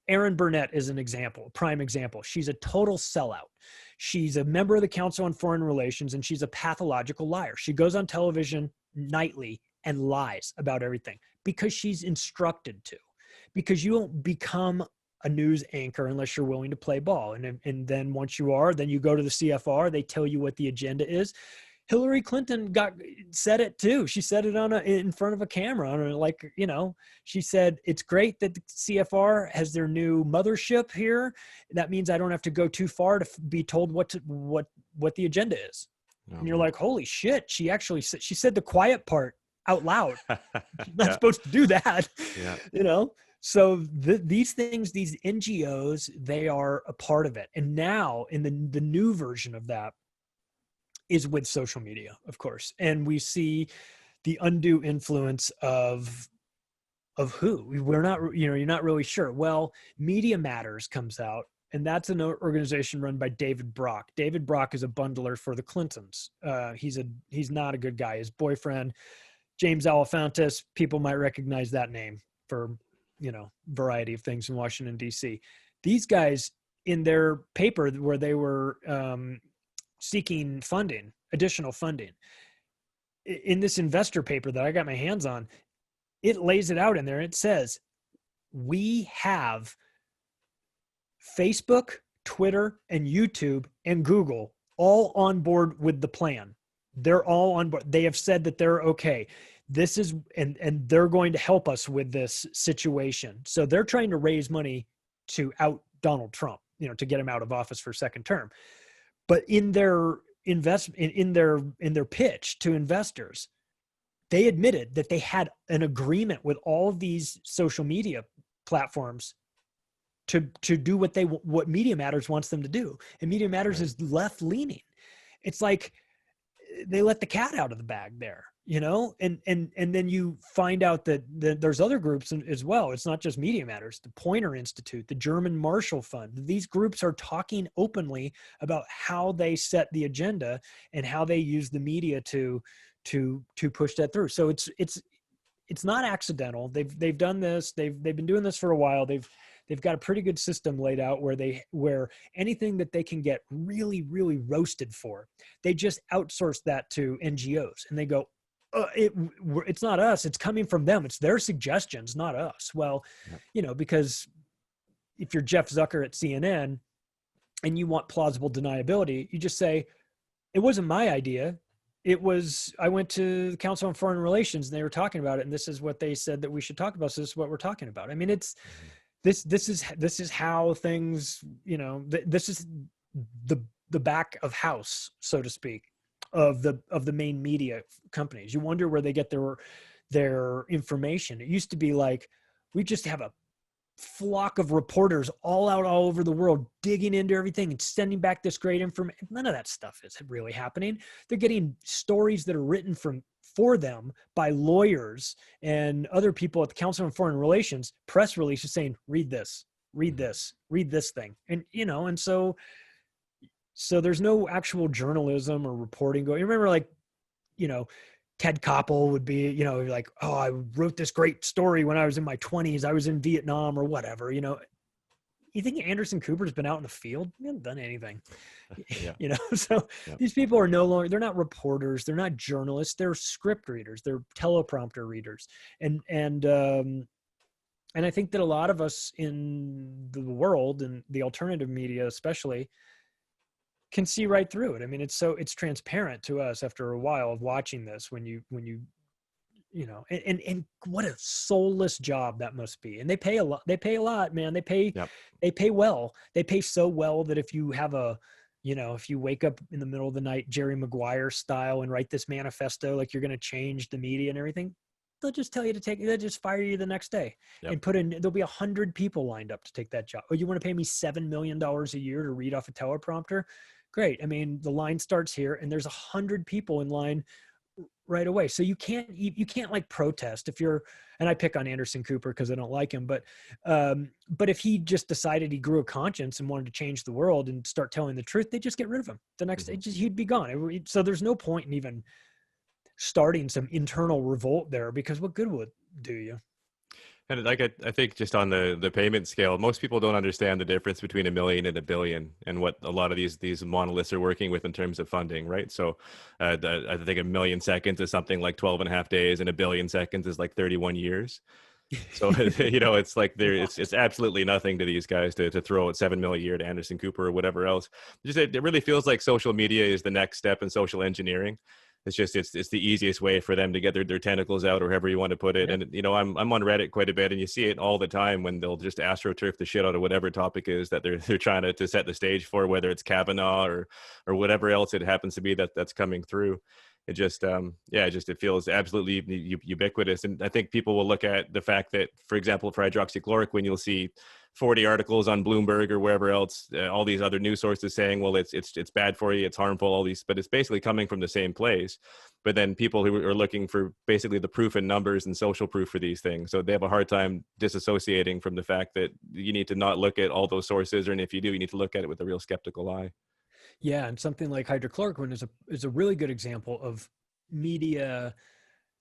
Erin Burnett is an example, a prime example. She's a total sellout. She's a member of the Council on Foreign Relations, and she's a pathological liar. She goes on television nightly and lies about everything because she's instructed to, because you don't become a news anchor unless you're willing to play ball. And then once you are, then you go to the CFR, they tell you what the agenda is. Hillary Clinton said it too. She said it in front of a camera, like, you know, she said, it's great that the CFR has their new mothership here. That means I don't have to go too far to be told what the agenda is. And you're like, holy shit. She said the quiet part out loud. She's not supposed to do that, you know? So these things, these NGOs, they are a part of it. And now in the new version of that, is with social media, of course. And we see the undue influence of who we're not, you know, you're not really sure. Well, Media Matters comes out, and that's an organization run by David Brock. David Brock is a bundler for the Clintons. He's not a good guy. His boyfriend, James Alefantis, people might recognize that name for, you know, variety of things in Washington, DC. These guys, in their paper where they were, seeking funding, additional funding, in this investor paper that I got my hands on, it lays it out in there. It says, we have Facebook, Twitter, and YouTube and Google all on board with the plan. They're all on board. They have said that they're okay. This is, and they're going to help us with this situation. So they're trying to raise money to out Donald Trump, you know, to get him out of office for a second term. But in their in their pitch to investors, they admitted that they had an agreement with all of these social media platforms to do what Media Matters wants them to do. And Media Matters is left leaning. It's like they let the cat out of the bag there, you know, and then you find out that there's other groups as well. It's not just Media Matters, the Poynter Institute, the German Marshall Fund. These groups are talking openly about how they set the agenda and how they use the media to push that through. So it's not accidental. They've done this. They've been doing this for a while. They've got a pretty good system laid out where anything that they can get really, really roasted for, they just outsource that to NGOs, and they go, it's not us. It's coming from them. It's their suggestions, not us. Well, you know, because if you're Jeff Zucker at CNN and you want plausible deniability, you just say, it wasn't my idea. I went to the Council on Foreign Relations and they were talking about it, and this is what they said that we should talk about. So this is what we're talking about. I mean, this is how things, you know, this is the back of house, so to speak, of the main media companies. You wonder where they get their information. It used to be like, we just have a flock of reporters all over the world digging into everything and sending back this great information. None of that stuff is really happening. They're getting stories that are written for them by lawyers and other people at the Council on Foreign Relations, press releases saying, read this thing. And, you know, and so there's no actual journalism or reporting going. You remember, like, you know, Ted Koppel would be, you know, like, oh, I wrote this great story when I was in my 20s. I was in Vietnam or whatever, you know. You think Anderson Cooper's been out in the field? He hasn't done anything, you know? So these people are no longer, they're not reporters. They're not journalists. They're script readers. They're teleprompter readers. And I think that a lot of us in the world, and the alternative media especially, can see right through it. I mean, it's transparent to us after a while of watching this, when you know, and what a soulless job that must be. And they pay a lot, man. They pay well. They pay so well that if you have if you wake up in the middle of the night, Jerry Maguire style, and write this manifesto, like you're going to change the media and everything, they'll just tell you they'll just fire you the next day and there'll be 100 people lined up to take that job. Oh, you want to pay me $7 million a year to read off a teleprompter? Great. I mean, the line starts here and there's 100 people in line right away. So you can't like protest if you're, and I pick on Anderson Cooper because I don't like him, but if he just decided he grew a conscience and wanted to change the world and start telling the truth, they just get rid of him. The next day, he'd be gone. So there's no point in even starting some internal revolt there, because what good would do you? And like I think just on the payment scale, most people don't understand the difference between $1 million and $1 billion, and what a lot of these monoliths are working with in terms of funding, right? So I think 1 million seconds is something like 12 and a half days, and 1 billion seconds is like 31 years. So it's like it's absolutely nothing to these guys to throw at 7 million a year to Anderson Cooper or whatever else. It really feels like social media is the next step in social engineering. It's just it's the easiest way for them to get their tentacles out, or however you want to put it. And I'm on Reddit quite a bit, and you see it all the time when they'll just astroturf the shit out of whatever topic is that they're trying to set the stage for, whether it's Kavanaugh or whatever else it happens to be that's coming through. It just it feels absolutely ubiquitous. And I think people will look at the fact that, for example, for hydroxychloroquine, you'll see 40 articles on Bloomberg or wherever else, all these other news sources saying, well, it's bad for you, it's harmful, all these, but it's basically coming from the same place. But then people who are looking for basically the proof in numbers and social proof for these things, so they have a hard time disassociating from the fact that you need to not look at all those sources, and if you do, you need to look at it with a real skeptical eye. Yeah, and something like hydrochloroquine is a really good example of media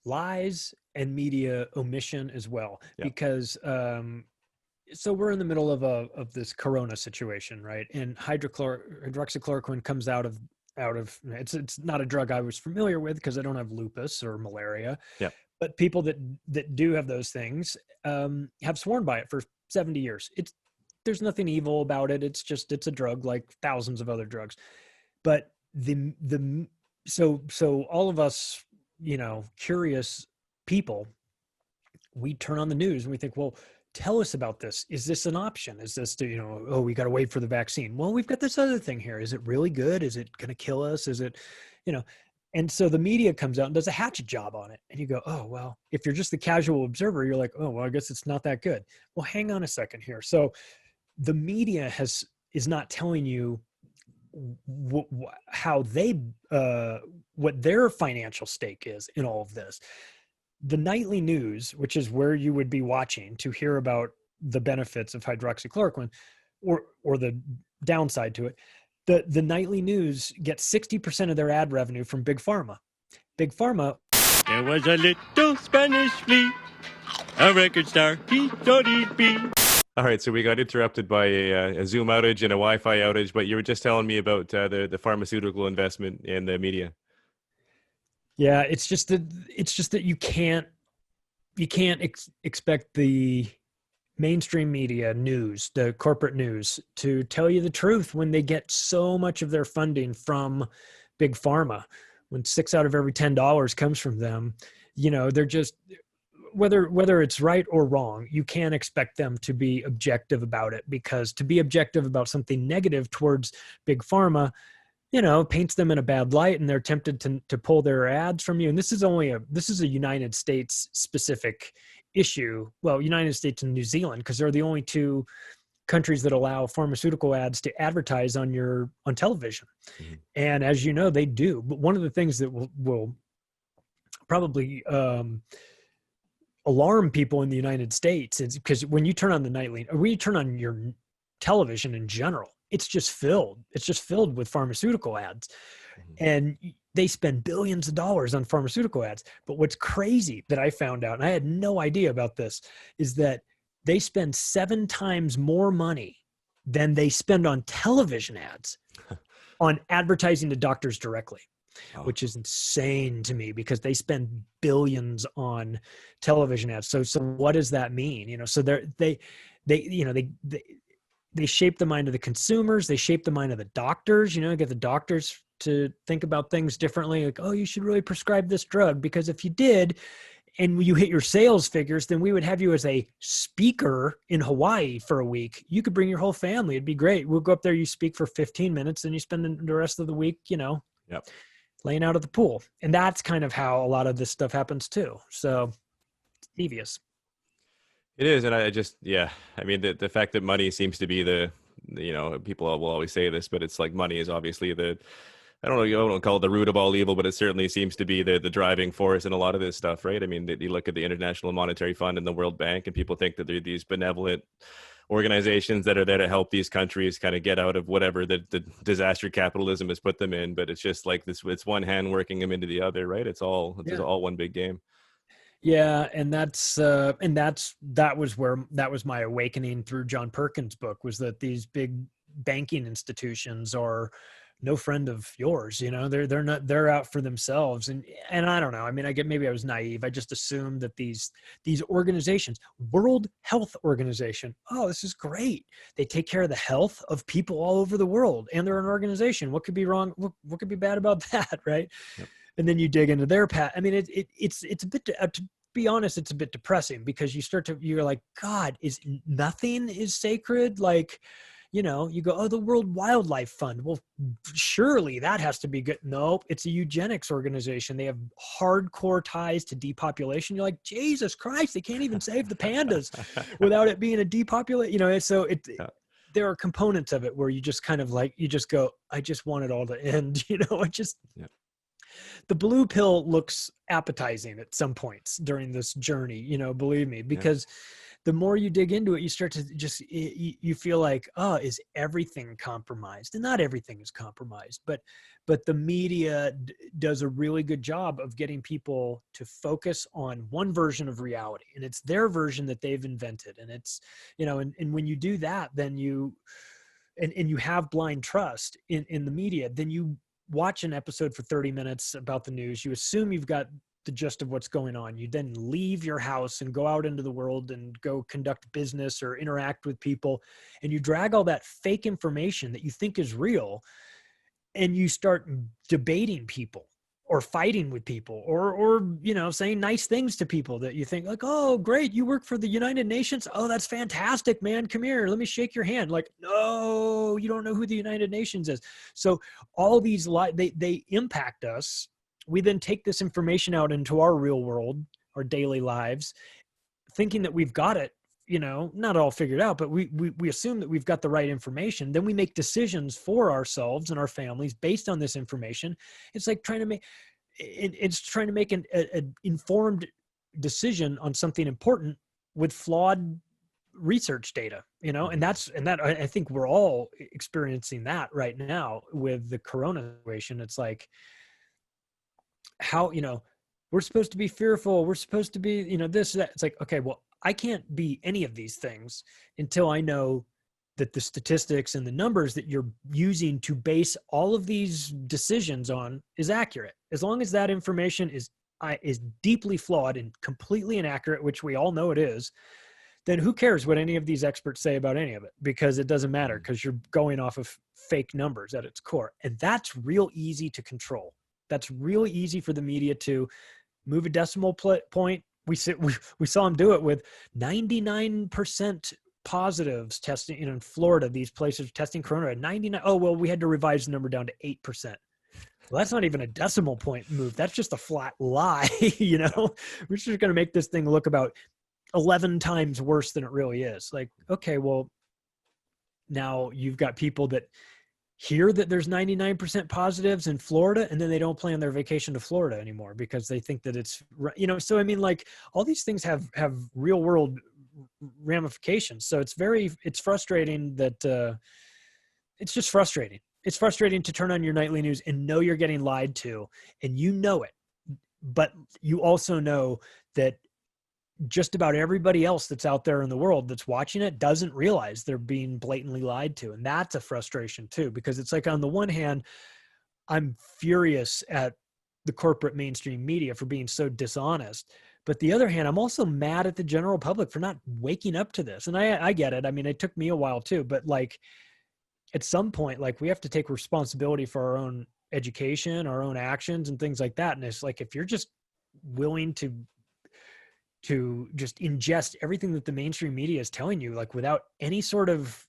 lies and media omission as well, because so we're in the middle of this corona situation, right? And hydroxychloroquine comes out of it's not a drug I was familiar with because I don't have lupus or malaria. Yeah. But people that do have those things have sworn by it for 70 years. There's nothing evil about it. It's a drug like thousands of other drugs. But so all of us, curious people, we turn on the news and we think, well, tell us about this. Is this an option? Is this we got to wait for the vaccine? Well, we've got this other thing here. Is it really good? Is it going to kill us? Is it, and so the media comes out and does a hatchet job on it. And you go, oh, well, if you're just the casual observer, you're like, oh, well, I guess it's not that good. Well, hang on a second here. So the media is not telling you how they, what their financial stake is in all of this. The nightly news, which is where you would be watching to hear about the benefits of hydroxychloroquine or the downside to it, the nightly news gets 60% of their ad revenue from Big Pharma. Big Pharma. There was a little Spanish flea, a record star, he thought he'd be. All right, so we got interrupted by a Zoom outage and a Wi-Fi outage, but you were just telling me about the pharmaceutical investment in the media. Yeah, it's just that you can't expect the mainstream media news, the corporate news, to tell you the truth when they get so much of their funding from Big Pharma. When 6 out of every $10 comes from them, they're just, whether it's right or wrong, you can't expect them to be objective about it, because to be objective about something negative towards Big Pharma, paints them in a bad light, and they're tempted to pull their ads from you. And this is a United States specific issue. Well, United States and New Zealand, because they're the only two countries that allow pharmaceutical ads to advertise on television. Mm-hmm. And as you know, they do. But one of the things that will probably alarm people in the United States is because when you turn on the nightly, or when you turn on your television in general, it's just filled with pharmaceutical ads. Mm-hmm. And they spend billions of dollars on pharmaceutical ads. But what's crazy that I found out, and I had no idea about this, is that they spend 7 times more money than they spend on television ads on advertising to doctors directly. Oh. Which is insane to me, because they spend billions on television ads. So what does that mean? So they shape the mind of the consumers. They shape the mind of the doctors. Get the doctors to think about things differently. Like, oh, you should really prescribe this drug, because if you did, and you hit your sales figures, then we would have you as a speaker in Hawaii for a week. You could bring your whole family. It'd be great. We'll go up there. You speak for 15 minutes, and you spend the rest of the week, Yep. laying out at the pool. And that's kind of how a lot of this stuff happens too. So it's devious. It is. And I mean, the fact that money seems to be the you know, people will always say this, but it's like money is obviously I don't know, you don't call it the root of all evil, but it certainly seems to be the driving force in a lot of this stuff, right? I mean, you look at the International Monetary Fund and the World Bank, and people think that they're these benevolent organizations that are there to help these countries kind of get out of whatever the disaster capitalism has put them in. But it's just like this, it's one hand working them into the other, right? It's all one big game. Yeah, and that was my awakening through John Perkins' book, was that these big banking institutions are no friend of yours. You know, they're out for themselves. And I don't know. I mean, maybe I was naive. I just assumed that these organizations, World Health Organization, oh, this is great. They take care of the health of people all over the world, and they're an organization. What could be wrong? What could be bad about that? Right. Yep. And then you dig into their path. I mean, it's a bit, to be honest, it's a bit depressing, because you're like, God, nothing is sacred. Like, you know, you go, oh, the World Wildlife Fund. Well, surely that has to be good. Nope. It's a eugenics organization. They have hardcore ties to depopulation. You're like, Jesus Christ, they can't even save the pandas without it being a depopulate, you know, so there are components of it where you just kind of like, you just go, I just want it all to end, you know, the blue pill looks appetizing at some points during this journey, you know, believe me, because the more you dig into it, you start to you feel like, oh, is everything compromised? And not everything is compromised, but the media does a really good job of getting people to focus on one version of reality, and it's their version that they've invented. And it's, you know, and when you do that, then you have blind trust in the media, then you watch an episode for 30 minutes about the news. You assume you've got the gist of what's going on. You then leave your house and go out into the world and go conduct business or interact with people. And you drag all that fake information that you think is real, and you start debating people or fighting with people or, you know, saying nice things to people that you think like, oh, great, you work for the United Nations. Oh, that's fantastic, man. Come here. Let me shake your hand. Like, no, you don't know who the United Nations is. So all these they impact us. We then take this information out into our real world, our daily lives, thinking that we've got it, you know, not all figured out, but we assume that we've got the right information. Then we make decisions for ourselves and our families based on this information. It's like trying to make an informed decision on something important with flawed research data, you know, and that I think we're all experiencing that right now with the corona situation. It's like, how, you know, we're supposed to be fearful. We're supposed to be, you know, this, that. It's like, okay, well, I can't be any of these things until I know that the statistics and the numbers that you're using to base all of these decisions on is accurate. As long as that information is deeply flawed and completely inaccurate, which we all know it is, then who cares what any of these experts say about any of it? Because it doesn't matter, because you're going off of fake numbers at its core. And that's real easy to control. That's really easy for the media to move a decimal point. We saw them do it with 99% positives testing, you know, in Florida. These places testing corona at 99. Oh, well, we had to revise the number down to 8%. Well, that's not even a decimal point move. That's just a flat lie. You know, we're just going to make this thing look about 11 times worse than it really is. Like, okay, well, now you've got people that hear that there's 99% positives in Florida, and then they don't plan their vacation to Florida anymore because they think that it's, you know, so I mean, like, all these things have real world ramifications. So it's frustrating that it's just frustrating. It's frustrating to turn on your nightly news and know you're getting lied to, and you know it, but you also know that just about everybody else that's out there in the world that's watching it doesn't realize they're being blatantly lied to. And that's a frustration too, because it's like, on the one hand, I'm furious at the corporate mainstream media for being so dishonest. But the other hand, I'm also mad at the general public for not waking up to this. And I get it. I mean, it took me a while too, but like, at some point, like, we have to take responsibility for our own education, our own actions and things like that. And it's like, if you're just willing to just ingest everything that the mainstream media is telling you, like, without any sort of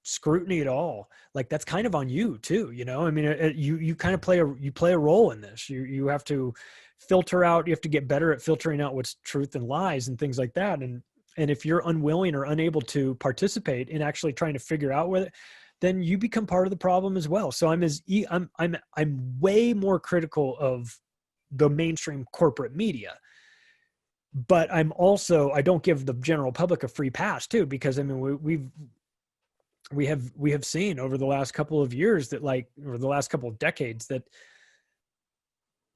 scrutiny at all, like, that's kind of on you too, you know? I mean, you kind of play a role in this. You have to filter out, you have to get better at filtering out what's truth and lies and things like that. And And if you're unwilling or unable to participate in actually trying to figure out whether, then you become part of the problem as well. So I'm way more critical of the mainstream corporate media, but I don't give the general public a free pass too, because I mean, we have seen over the last couple of years that or the last couple of decades that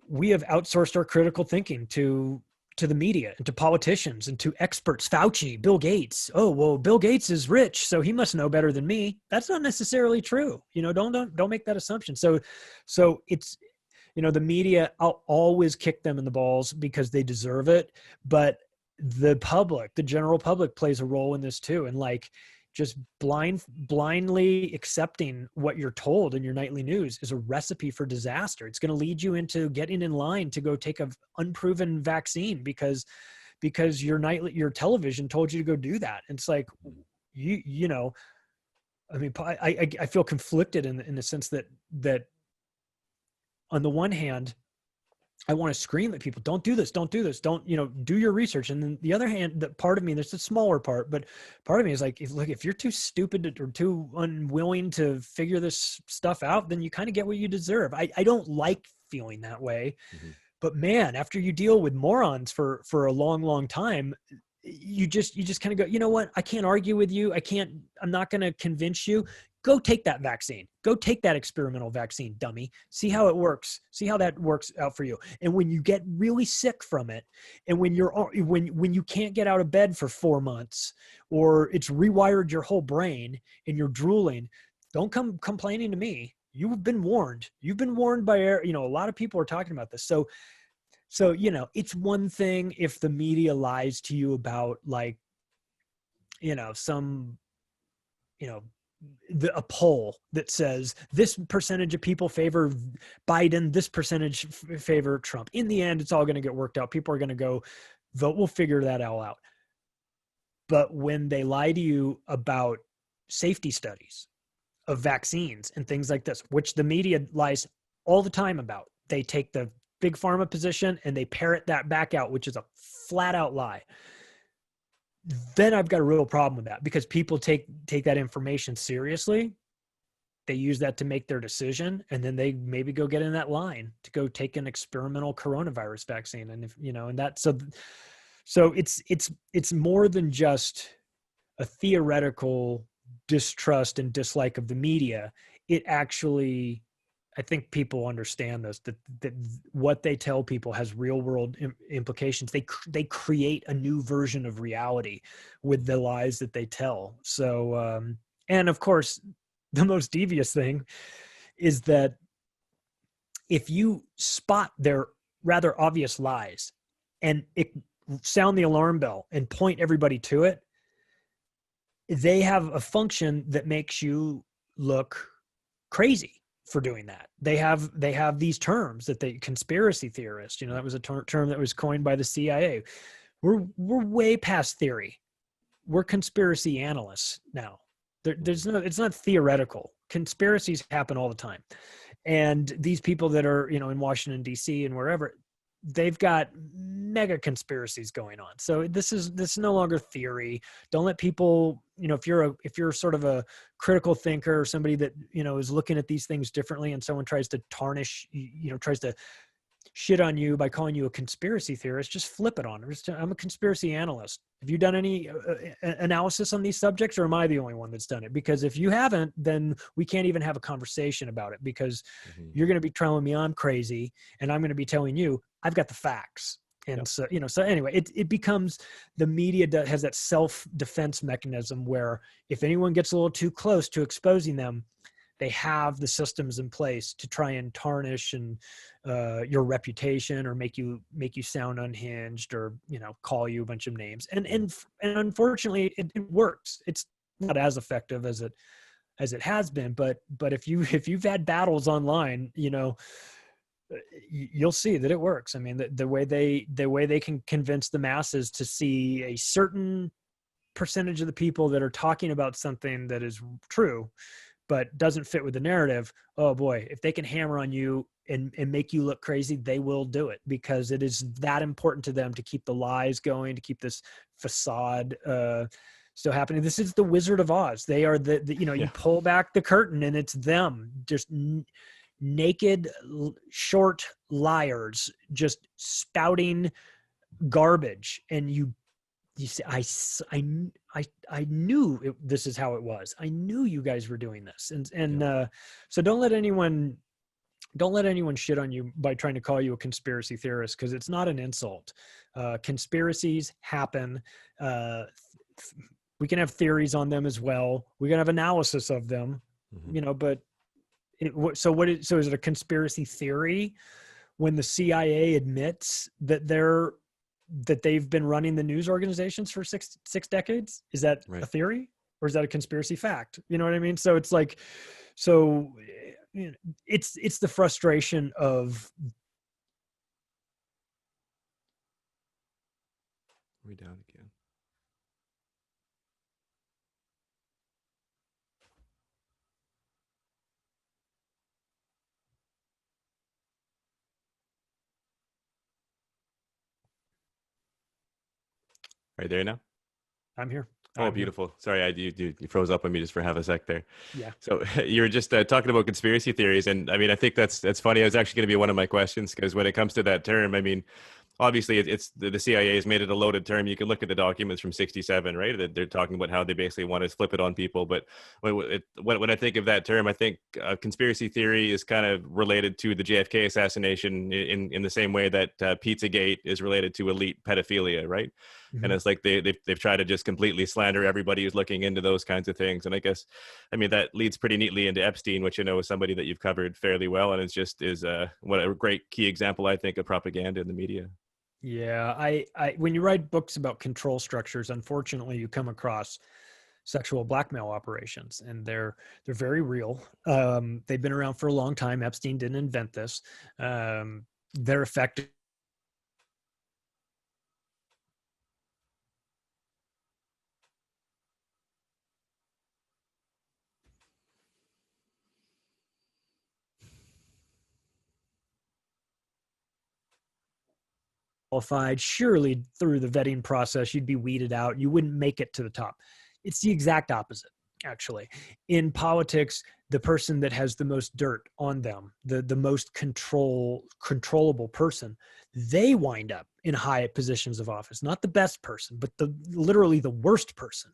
we have outsourced our critical thinking to the media and to politicians and to experts. Fauci, Bill Gates. Oh, well, Bill Gates is rich, so he must know better than me. That's not necessarily true. Don't make that assumption. So it's, the media, I'll always kick them in the balls because they deserve it. But the general public plays a role in this too. And just blindly accepting what you're told in your nightly news is a recipe for disaster. It's going to lead you into getting in line to go take an unproven vaccine because your television told you to go do that. And it's like, I mean, I feel conflicted in the sense that on the one hand, I want to scream at people, don't do this, don't, do your research. And then the other hand, the part of me, there's a smaller part, but part of me is like, if you're too stupid or too unwilling to figure this stuff out, then you kind of get what you deserve. I don't like feeling that way, but man, after you deal with morons for a long, long time, you just kind of go, you know what? I can't argue with you. I'm not going to convince you. Go take that vaccine. Go take that experimental vaccine, dummy. See how it works. See how that works out for you. And when you get really sick from it, and when you can't get out of bed for 4 months, or it's rewired your whole brain and you're drooling, don't come complaining to me. You've been warned. You've been warned by, a lot of people are talking about this. So, it's one thing if the media lies to you about a poll that says this percentage of people favor Biden, this percentage favor Trump. In the end, it's all going to get worked out. People are going to go vote. We'll figure that all out. But when they lie to you about safety studies of vaccines and things like this, which the media lies all the time about, they take the big pharma position and they parrot that back out, which is a flat out lie. Then I've got a real problem with that, because people take that information seriously. They use that to make their decision, and then they maybe go get in that line to go take an experimental coronavirus vaccine. And so it's more than just a theoretical distrust and dislike of the media. It actually, I think people understand this, that what they tell people has real world implications. They create a new version of reality with the lies that they tell. So, and of course, the most devious thing is that if you spot their rather obvious lies and sound the alarm bell and point everybody to it, they have a function that makes you look crazy for doing that. They have these terms that conspiracy theorists, that was a term that was coined by the CIA. We're way past theory. We're conspiracy analysts now. It's not theoretical. Conspiracies happen all the time. And these people that are, in Washington, DC and wherever, they've got mega conspiracies going on. So this is no longer theory. Don't let people, if you're sort of a critical thinker or somebody that, is looking at these things differently, and someone tries to tarnish, tries to shit on you by calling you a conspiracy theorist, just flip it on. I'm a conspiracy analyst. Have you done any analysis on these subjects, or am I the only one that's done it? Because if you haven't, then we can't even have a conversation about it, because you're going to be telling me I'm crazy, and I'm going to be telling you I've got the facts. And so anyway, it becomes, the media has that self-defense mechanism where if anyone gets a little too close to exposing them, they have the systems in place to try and tarnish your reputation, or make you sound unhinged, or call you a bunch of names. And unfortunately, it works. It's not as effective as it has been, but if you've had battles online, you'll see that it works. I mean, the way they can convince the masses to see a certain percentage of the people that are talking about something that is true, but doesn't fit with the narrative, oh boy, if they can hammer on you and make you look crazy, they will do it, because it is that important to them to keep the lies going, to keep this facade still happening. This is the Wizard of Oz. They are you pull back the curtain and it's them, just naked, short liars, just spouting garbage. And you see, I knew this is how it was. I knew you guys were doing this. So don't let anyone shit on you by trying to call you a conspiracy theorist, because it's not an insult. Conspiracies happen. We can have theories on them as well. We can have analysis of them, but so is it a conspiracy theory when the CIA admits that they've been running the news organizations for six decades? Is that a theory, or is that a conspiracy fact? You know what I mean? So it's like, it's the frustration of. We down again. Are you there now? I'm here. Oh, beautiful. Sorry, you froze up on me just for half a sec there. Yeah. So you were just talking about conspiracy theories, and I mean, I think that's funny. I was actually going to be one of my questions, because when it comes to that term, I mean, obviously it's the CIA has made it a loaded term. You can look at the documents from '67, right? That they're talking about how they basically want to flip it on people. But when I think of that term, I think conspiracy theory is kind of related to the JFK assassination in the same way that Pizzagate is related to elite pedophilia, right? Mm-hmm. And it's like they've tried to just completely slander everybody who's looking into those kinds of things. And I guess, I mean, that leads pretty neatly into Epstein, which I know is somebody that you've covered fairly well, and it's just what a great key example, I think, of propaganda in the media. Yeah, I when you write books about control structures, unfortunately, you come across sexual blackmail operations, and they're very real. They've been around for a long time. Epstein didn't invent this. They're effective. Qualified, surely through the vetting process, you'd be weeded out. You wouldn't make it to the top. It's the exact opposite, actually. In politics, the person that has the most dirt on them, the most controllable person, they wind up in high positions of office. Not the best person, but literally the worst person,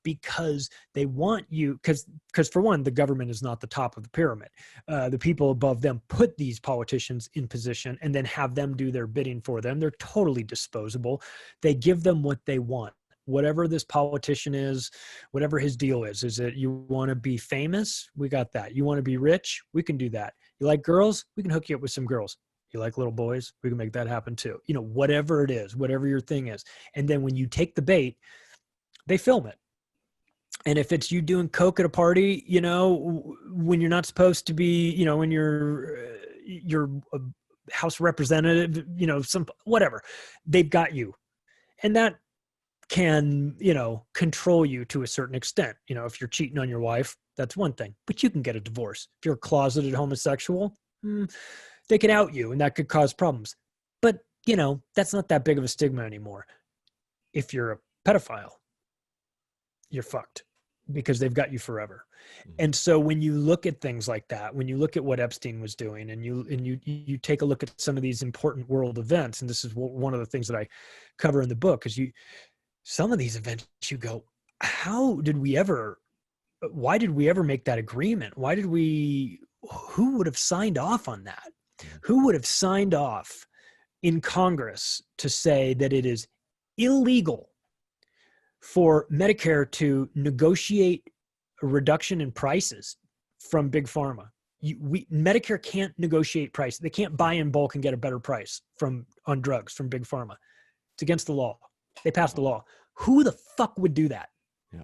because they want you, because for one, the government is not the top of the pyramid. The people above them put these politicians in position and then have them do their bidding for them. They're totally disposable. They give them what they want. Whatever this politician is, whatever his deal is it you want to be famous? We got that. You want to be rich? We can do that. You like girls? We can hook you up with some girls. You like little boys? We can make that happen too. Whatever it is, whatever your thing is. And then when you take the bait, they film it. And if it's you doing coke at a party, when you're not supposed to be, when you're a House representative, whatever, they've got you. And that can, control you to a certain extent. If you're cheating on your wife, that's one thing, but you can get a divorce. If you're a closeted homosexual, they can out you, and that could cause problems. But, that's not that big of a stigma anymore. If you're a pedophile, you're fucked, because they've got you forever. And so when you look at things like that, when you look at what Epstein was doing, and you take a look at some of these important world events, and this is one of the things that I cover in the book, is some of these events, you go, why did we ever make that agreement? Who would have signed off on that? Who would have signed off in Congress to say that it is illegal for Medicare to negotiate a reduction in prices from Big Pharma? Medicare can't negotiate price. They can't buy in bulk and get a better price on drugs from Big Pharma. It's against the law. They passed the law. Who the fuck would do that? Yeah.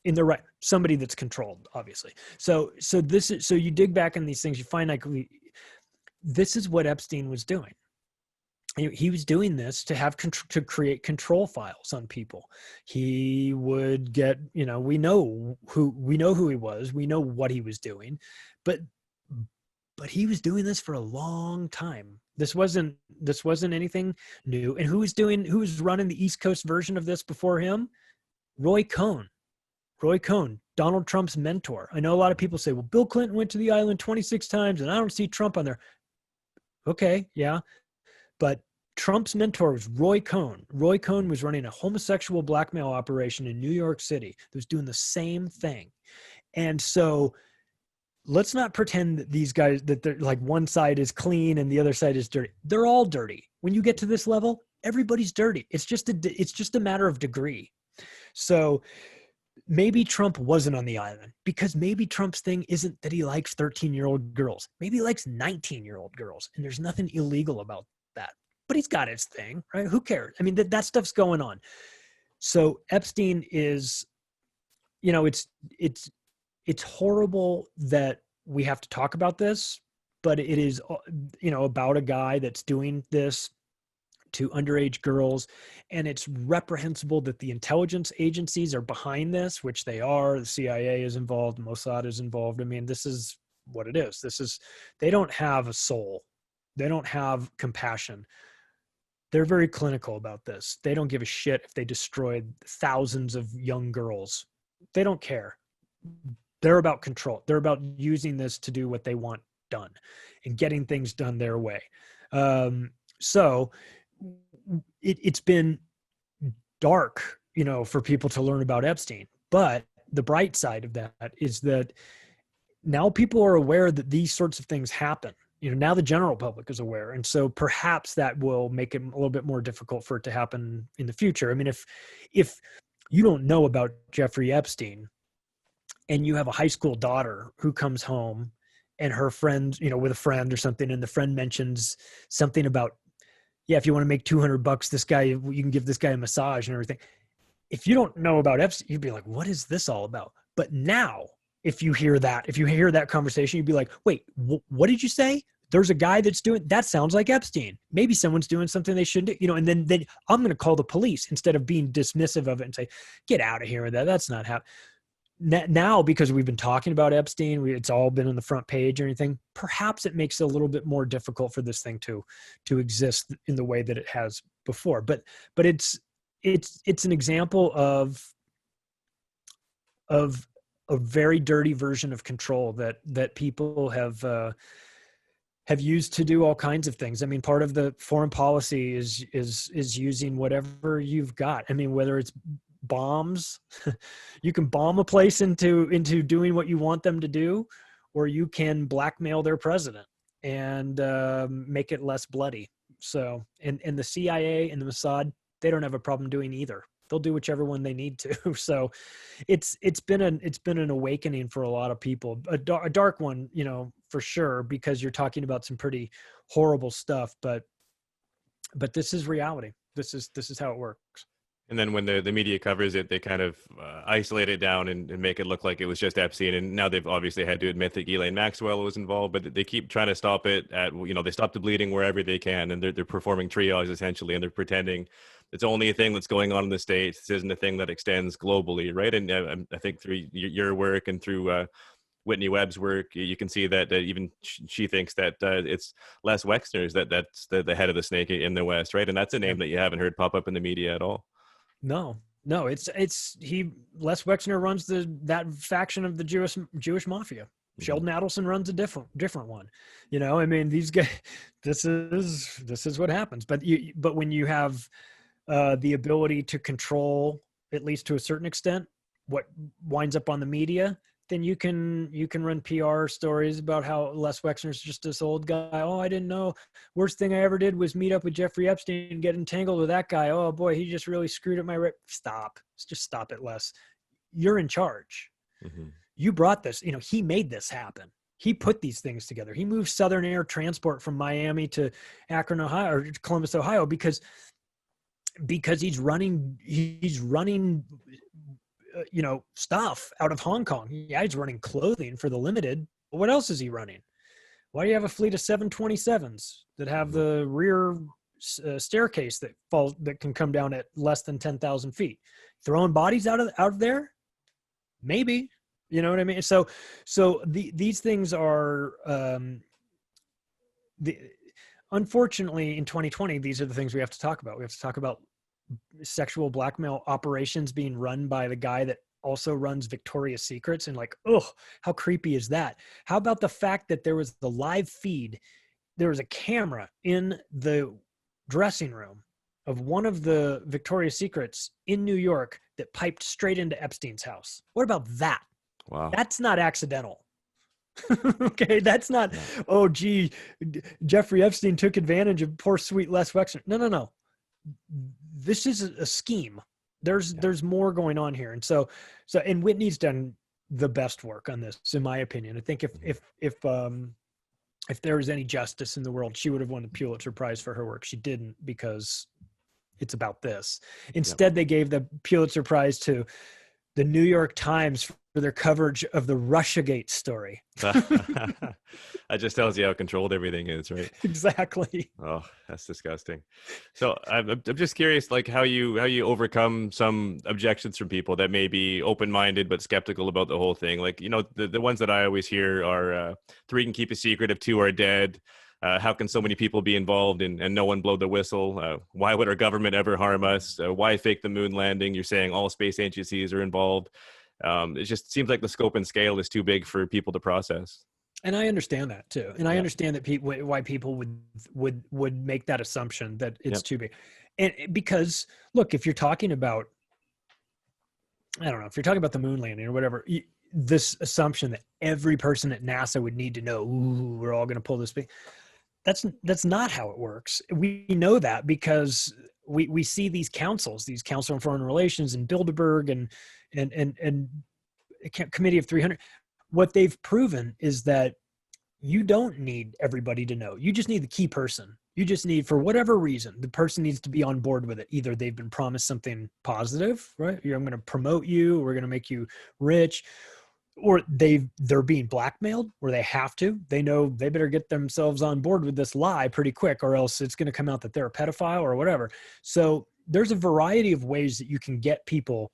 In the right, somebody that's controlled, obviously. So you dig back in these things, you find like this is what Epstein was doing. he was doing this to have to create control files on people. He would get, we know who he was, we know what he was doing, but he was doing this for a long time. This wasn't anything new. And who was running the East Coast version of this before him? Roy Cohn, Donald Trump's mentor. I know a lot of people say, well, Bill Clinton went to the island 26 times and I don't see Trump on there. Okay. Yeah. But Trump's mentor was Roy Cohn. Roy Cohn was running a homosexual blackmail operation in New York City that was doing the same thing. And so let's not pretend that these guys, that they're like one side is clean and the other side is dirty. They're all dirty. When you get to this level, everybody's dirty. It's just a matter of degree. So maybe Trump wasn't on the island because maybe Trump's thing isn't that he likes 13-year-old girls. Maybe he likes 19-year-old girls, and there's nothing illegal about that. But he's got his thing, right? Who cares? I mean, that stuff's going on. So Epstein is, it's horrible that we have to talk about this, but it is, about a guy that's doing this to underage girls. And it's reprehensible that the intelligence agencies are behind this, which they are. The CIA is involved. Mossad is involved. I mean, this is what it is. They don't have a soul. They don't have compassion. They're very clinical about this. They don't give a shit if they destroyed thousands of young girls. They don't care. They're about control. They're about using this to do what they want done and getting things done their way. So it's been dark, for people to learn about Epstein. But the bright side of that is that now people are aware that these sorts of things happen. Now the general public is aware. And so perhaps that will make it a little bit more difficult for it to happen in the future. I mean, if you don't know about Jeffrey Epstein and you have a high school daughter who comes home and her friend, with a friend or something, and the friend mentions something about, yeah, if you want to make $200, this guy, you can give this guy a massage and everything. If you don't know about Epstein, you'd be like, what is this all about? But now, if you hear that conversation, you'd be like, wait, what did you say? There's a guy that's doing, that sounds like Epstein. Maybe someone's doing something they shouldn't do, and then I'm going to call the police instead of being dismissive of it and say, get out of here with that. That's not how. Now, because we've been talking about Epstein, it's all been on the front page or anything, perhaps it makes it a little bit more difficult for this thing to exist in the way that it has before. But it's an example of a very dirty version of control that people have used to do all kinds of things. I mean, part of the foreign policy is using whatever you've got. I mean, whether it's bombs, you can bomb a place into doing what you want them to do, or you can blackmail their president and make it less bloody. So, and the CIA and the Mossad, they don't have a problem doing either. They'll do whichever one they need to. So it's been an awakening for a lot of people, a dark one, for sure, because you're talking about some pretty horrible stuff, but this is reality. This is how it works. And then when the media covers it, they kind of isolate it down and make it look like it was just Epstein. And now they've obviously had to admit that Ghislaine Maxwell was involved, but they keep trying to stop it at, they stop the bleeding wherever they can. And they're performing triage essentially, and they're pretending it's only a thing that's going on in the States. This isn't a thing that extends globally, right? And I think through your work and through Whitney Webb's work, you can see that even she thinks that it's Les Wexner's that's the head of the snake in the West, right? And that's a name that you haven't heard pop up in the media at all. No, Les Wexner runs that faction of the Jewish mafia. Mm-hmm. Sheldon Adelson runs a different one. I mean, these guys, this is what happens. But when you have the ability to control, at least to a certain extent, what winds up on the media, then you can run PR stories about how Les Wexner's just this old guy. Oh, I didn't know. Worst thing I ever did was meet up with Jeffrey Epstein and get entangled with that guy. Oh boy, he just really screwed up my rep. Stop. Just stop it, Les. You're in charge. Mm-hmm. You brought this. He made this happen. He put these things together. He moved Southern Air Transport from Miami to Akron, Ohio, or Columbus, Ohio, because he's running stuff out of Hong Kong. Yeah, he's running clothing for the Limited. What else is he running? Why do you have a fleet of 727s that have the rear staircase that can come down at less than 10,000 feet. Throwing bodies out of there, maybe. You know what I mean? So these things are unfortunately in 2020. These are the things we have to talk about. We have to talk about sexual blackmail operations being run by the guy that also runs Victoria's Secrets, and like, oh, how creepy is that? How about the fact that there was the live feed? There was a camera in the dressing room of one of the Victoria's Secrets in New York that piped straight into Epstein's house. What about that? Wow. That's not accidental. Okay, that's not, oh, gee, Jeffrey Epstein took advantage of poor sweet Les Wexner. No. This is a scheme. There's more going on here. And so and Whitney's done the best work on this, in my opinion. I think if there was any justice in the world, she would have won the Pulitzer Prize for her work. She didn't, because it's about this. Instead, they gave the Pulitzer Prize to the New York Times for their coverage of the Russiagate story. That just tells you how controlled everything is, right? Exactly. Oh, that's disgusting. So I'm just curious, like how you overcome some objections from people that may be open-minded but skeptical about the whole thing. Like, you know, the ones that I always hear are 3 can keep a secret if 2 are dead. How can so many people be involved and no one blow the whistle? Why would our government ever harm us? Why fake the moon landing? You're saying all space agencies are involved. It just seems like the scope and scale is too big for people to process. And I understand that too. And I understand that why people would make that assumption that it's too big. And because look, if you're talking about, I don't know, if you're talking about the moon landing or whatever, this assumption that every person at NASA would need to know, ooh, we're all going to pull this big. That's not how it works. We know that because we see these councils, Council on Foreign Relations and Bilderberg and Committee of 300. What they've proven is that you don't need everybody to know. You just need the key person. You just need, for whatever reason, the person needs to be on board with it. Either they've been promised something positive, right? I'm going to promote you. We're going to make you rich. Or they're being blackmailed, or they have to. They know they better get themselves on board with this lie pretty quick, or else it's going to come out that they're a pedophile or whatever. So there's a variety of ways that you can get people.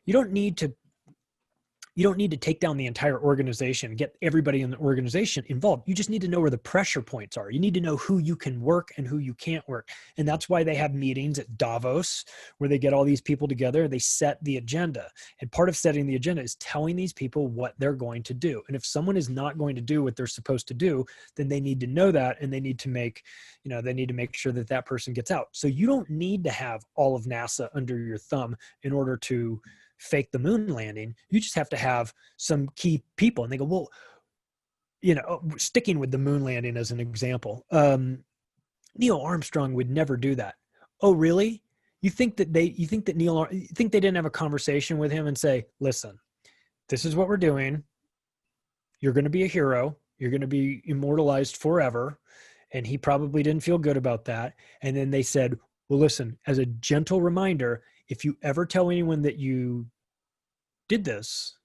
You don't need to take down the entire organization, get everybody in the organization involved. You just need to know where the pressure points are. You need to know who you can work and who you can't work. And that's why they have meetings at Davos where they get all these people together. They set the agenda. And part of setting the agenda is telling these people what they're going to do. And if someone is not going to do what they're supposed to do, then they need to know that, and they need to make sure that that person gets out. So you don't need to have all of NASA under your thumb in order to fake the moon landing. You just have to have some key people. And they go, well, sticking with the moon landing as an example, Neil Armstrong would never do that. Oh, really? You think they didn't have a conversation with him and say, listen, this is what we're doing. You're going to be a hero. You're going to be immortalized forever. And he probably didn't feel good about that. And then they said, well, listen, as a gentle reminder, if you ever tell anyone that you did this,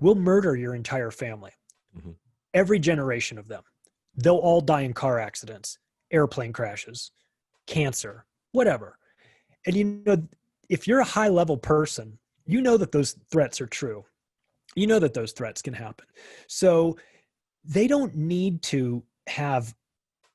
we'll murder your entire family. Mm-hmm. Every generation of them. They'll all die in car accidents, airplane crashes, cancer, whatever. And if you're a high level person, you know that those threats are true. You know that those threats can happen. So they don't need to have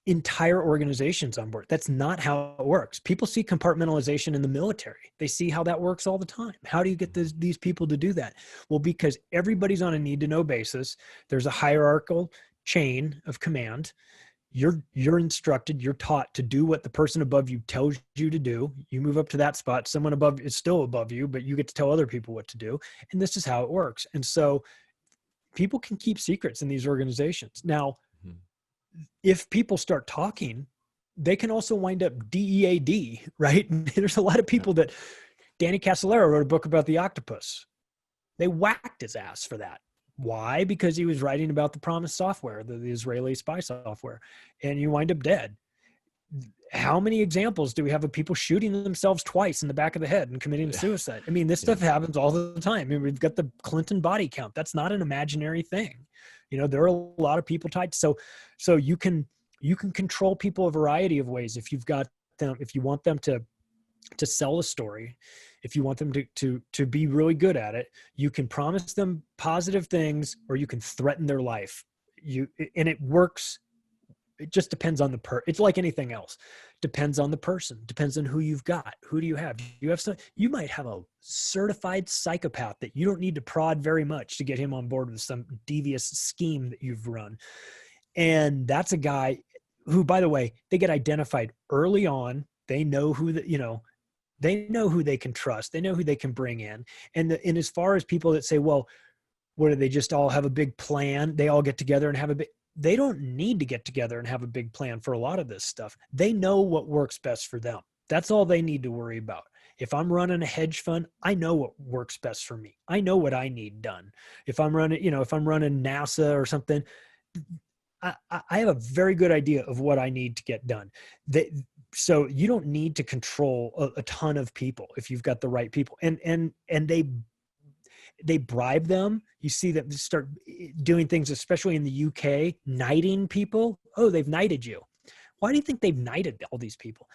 entire organizations on board. That's not how it works. People see compartmentalization in the military. They see how that works all the time. How do you get these people to do that? Well, because everybody's on a need-to-know basis. There's a hierarchical chain of command. You're instructed, you're taught to do what the person above you tells you to do. You move up to that spot, someone above is still above you, but you get to tell other people what to do. And this is how it works. And so people can keep secrets in these organizations. Now, if people start talking, they can also wind up DEAD, right? There's a lot of people that Danny Casolaro wrote a book about the octopus. They whacked his ass for that. Why? Because he was writing about the Promise software, the Israeli spy software, and you wind up dead. How many examples do we have of people shooting themselves twice in the back of the head and committing suicide? I mean, this stuff happens all the time. I mean, we've got the Clinton body count. That's not an imaginary thing. There are a lot of people tied. So you can control people a variety of ways. If you've got them to sell a story, if you want them to be really good at it, you can promise them positive things or you can threaten their life. And it works. It just depends on it's like anything else. Depends on the person, depends on who you've got. Who do you have? You might have a certified psychopath that you don't need to prod very much to get him on board with some devious scheme that you've run. And that's a guy who, by the way, they get identified early on. They know they know who they can trust. They know who they can bring in. And as far as people that say, well, what do they just all have a big plan? They all get together and they don't need to get together and have a big plan for a lot of this stuff. They know what works best for them. That's all they need to worry about. If I'm running a hedge fund, I know what works best for me. I know what I need done. If I'm running NASA or something, I have a very good idea of what I need to get done. So you don't need to control a ton of people if you've got the right people. And they bribe them. You see them start doing things, especially in the UK, knighting people. Oh, they've knighted you. Why do you think they've knighted all these people?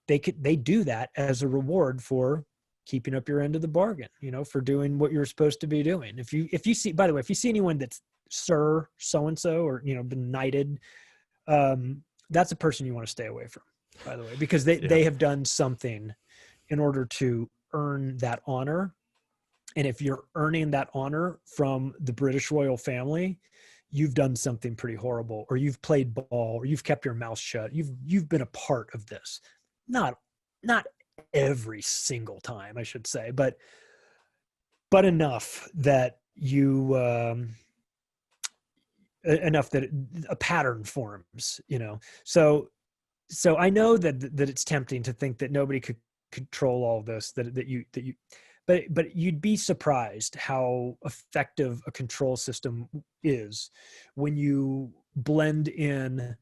They do that as a reward for keeping up your end of the bargain, for doing what you're supposed to be doing. If you see, by the way, if you see anyone that's Sir so-and-so or, been knighted, that's a person you want to stay away from, by the way, because they have done something in order to earn that honor. And if you're earning that honor from the British royal family, you've done something pretty horrible, or you've played ball, or you've kept your mouth shut. You've been a part of this. Not every single time, I should say, but enough that enough that a pattern forms, So I know that it's tempting to think that nobody could control all this, but you'd be surprised how effective a control system is when you blend in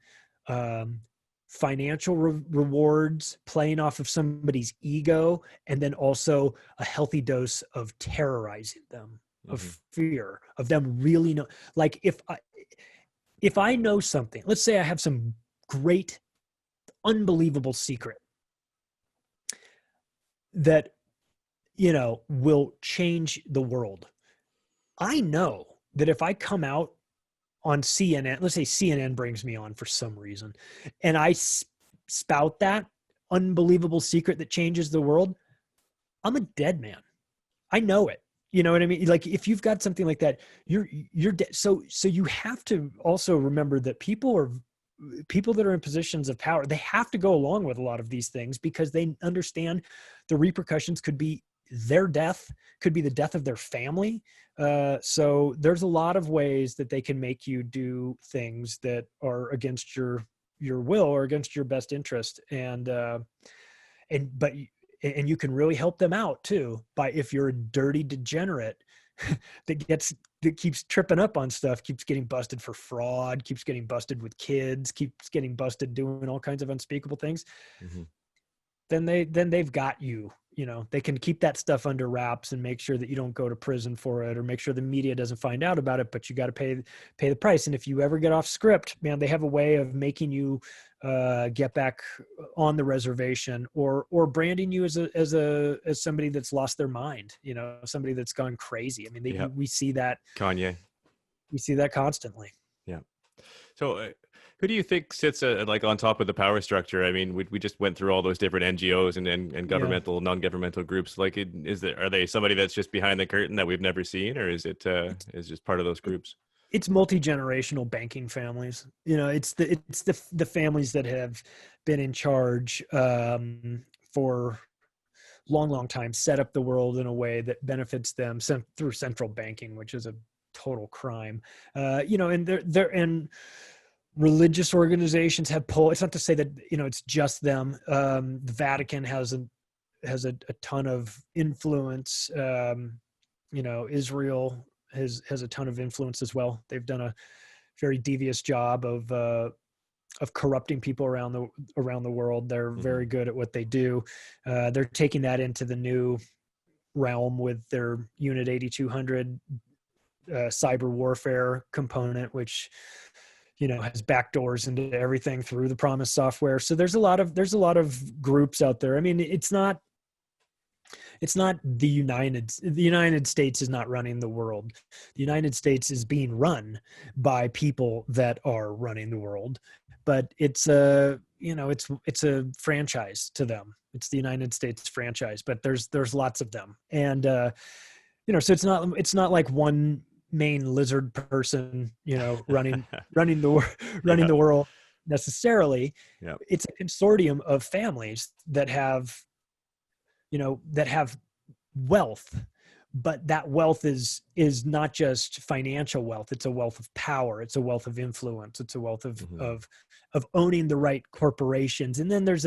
financial rewards, playing off of somebody's ego, and then also a healthy dose of terrorizing them, of fear, of them really know. Like if I know something, let's say I have some great, unbelievable secret that will change the world. I know that if I come out on CNN, let's say CNN brings me on for some reason, and I spout that unbelievable secret that changes the world, I'm a dead man. I know it. You know what I mean? Like if you've got something like that, you're dead. So you have to also remember that people that are in positions of power, they have to go along with a lot of these things because they understand the repercussions could be their death, could be the death of their family. So there's a lot of ways that they can make you do things that are against your will or against your best interest. And you can really help them out too, if you're a dirty degenerate that keeps tripping up on stuff, keeps getting busted for fraud, keeps getting busted with kids, keeps getting busted doing all kinds of unspeakable things. Mm-hmm. Then they've got you. They can keep that stuff under wraps and make sure that you don't go to prison for it, or make sure the media doesn't find out about it, but you got to pay the price. And if you ever get off script, man, they have a way of making you get back on the reservation, or branding you as somebody that's lost their mind, somebody that's gone crazy. I mean, we see that. Kanye. We see that constantly. Yeah. So who do you think sits like on top of the power structure? I mean, we just went through all those different NGOs and governmental, non-governmental groups. Like, are they somebody that's just behind the curtain that we've never seen, or is it is just part of those groups? It's multi-generational banking families. It's the families that have been in charge for long time, set up the world in a way that benefits them through central banking, which is a total crime. And religious organizations have pull. It's not to say that it's just them. The Vatican has a ton of influence. Israel has a ton of influence as well. They've done a very devious job of corrupting people around the world. They're very good at what they do. They're taking that into the new realm with their Unit 8200 cyber warfare component, which has backdoors into everything through the Promise software. So there's a lot of groups out there. I mean, it's not the United States is not running the world. The United States is being run by people that are running the world, but it's a franchise to them. It's the United States franchise, but there's lots of them. And, so it's not like one main lizard person, running the world necessarily. Yep. It's a consortium of families that have wealth, but that wealth is not just financial wealth. It's a wealth of power. It's a wealth of influence. It's a wealth of owning the right corporations. And then there's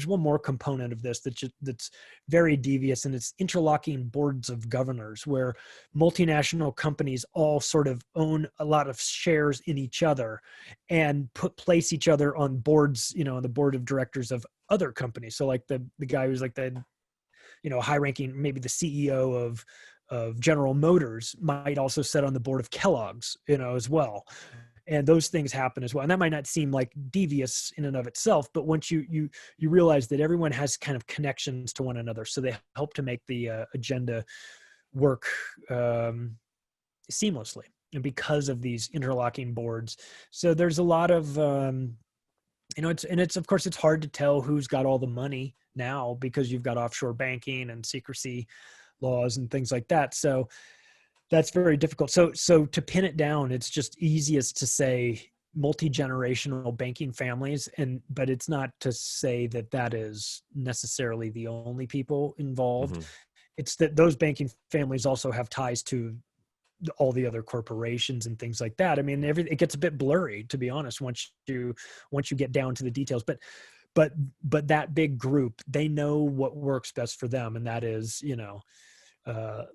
one more component of this that's very devious, and it's interlocking boards of governors, where multinational companies all sort of own a lot of shares in each other and place each other on boards, on the board of directors of other companies. So like the guy who's like the high ranking, maybe the CEO of General Motors might also sit on the board of Kellogg's, as well. And those things happen as well. And that might not seem like devious in and of itself, but once you realize that everyone has kind of connections to one another, so they help to make the agenda work seamlessly, and because of these interlocking boards. So there's a lot of it's of course it's hard to tell who's got all the money now, because you've got offshore banking and secrecy laws and things like that. So that's very difficult. So to pin it down, it's just easiest to say multi-generational banking families, but it's not to say that is necessarily the only people involved. Mm-hmm. It's that those banking families also have ties to all the other corporations and things like that. I mean, it gets a bit blurry, to be honest, once you get down to the details, but that big group, they know what works best for them. And that is,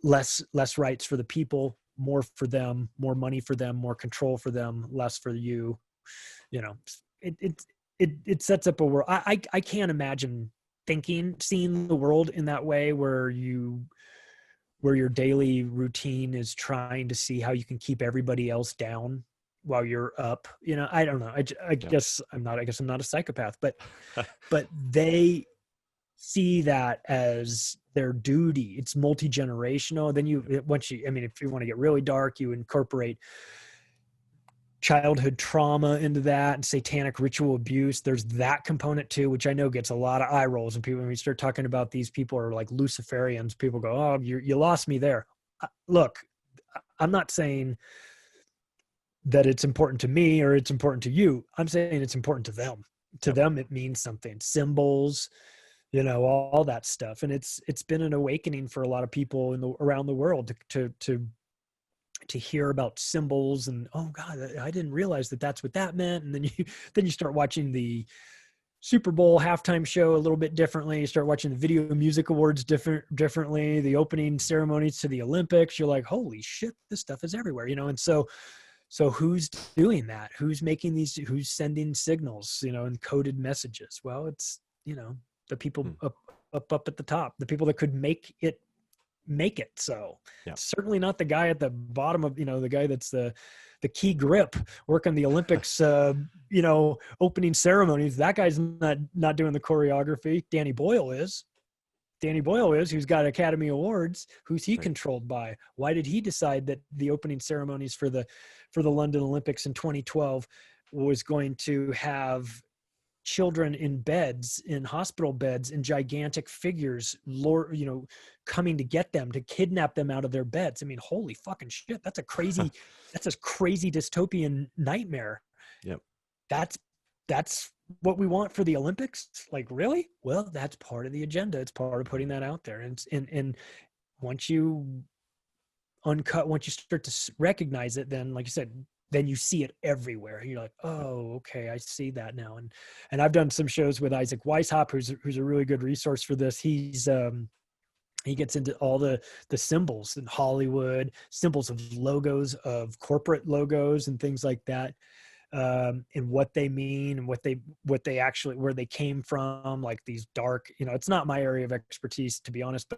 less rights for the people, more for them, more money for them, more control for them, less for you. It sets up a world. I can't imagine seeing the world in that way, where your daily routine is trying to see how you can keep everybody else down while you're up. I don't know. I guess I'm not a psychopath, but they see that as their duty. It's multi-generational. Then if you want to get really dark, you incorporate childhood trauma into that, and satanic ritual abuse. There's that component too, which I know gets a lot of eye rolls. And people, when we start talking about these people are like Luciferians, people go, "Oh, you lost me there." Look, I'm not saying that it's important to me or it's important to you. I'm saying it's important to them. To them, it means something. Symbols, all that stuff. And it's been an awakening for a lot of people around the world to hear about symbols, and, oh God, I didn't realize that's what that meant. And then you start watching the Super Bowl halftime show a little bit differently. You start watching the Video Music Awards differently, the opening ceremonies to the Olympics. You're like, holy shit, this stuff is everywhere, And so who's doing that? Who's making who's sending signals, encoded messages? Well, it's, the people up at the top, the people that could make it. So certainly not the guy at the bottom of, the guy that's the key grip working the Olympics, opening ceremonies. That guy's not doing the choreography. Danny Boyle is, who's got Academy Awards. Who's he controlled by? Why did he decide that the opening ceremonies for the London Olympics in 2012 was going to have children in hospital beds, in gigantic figures, coming to get them, to kidnap them out of their beds? I mean, holy fucking shit. That's a crazy dystopian nightmare. Yep. That's what we want for the Olympics. Like, really? Well, that's part of the agenda. It's part of putting that out there. And once you start to recognize it, then, like you said, then you see it everywhere. You're like, oh, okay, I see that now. And I've done some shows with Isaac Weishaupt, who's a really good resource for this. He gets into all the symbols in Hollywood, symbols of logos, of corporate logos and things like that, and what they mean and what they actually, where they came from, like these dark, it's not my area of expertise, to be honest,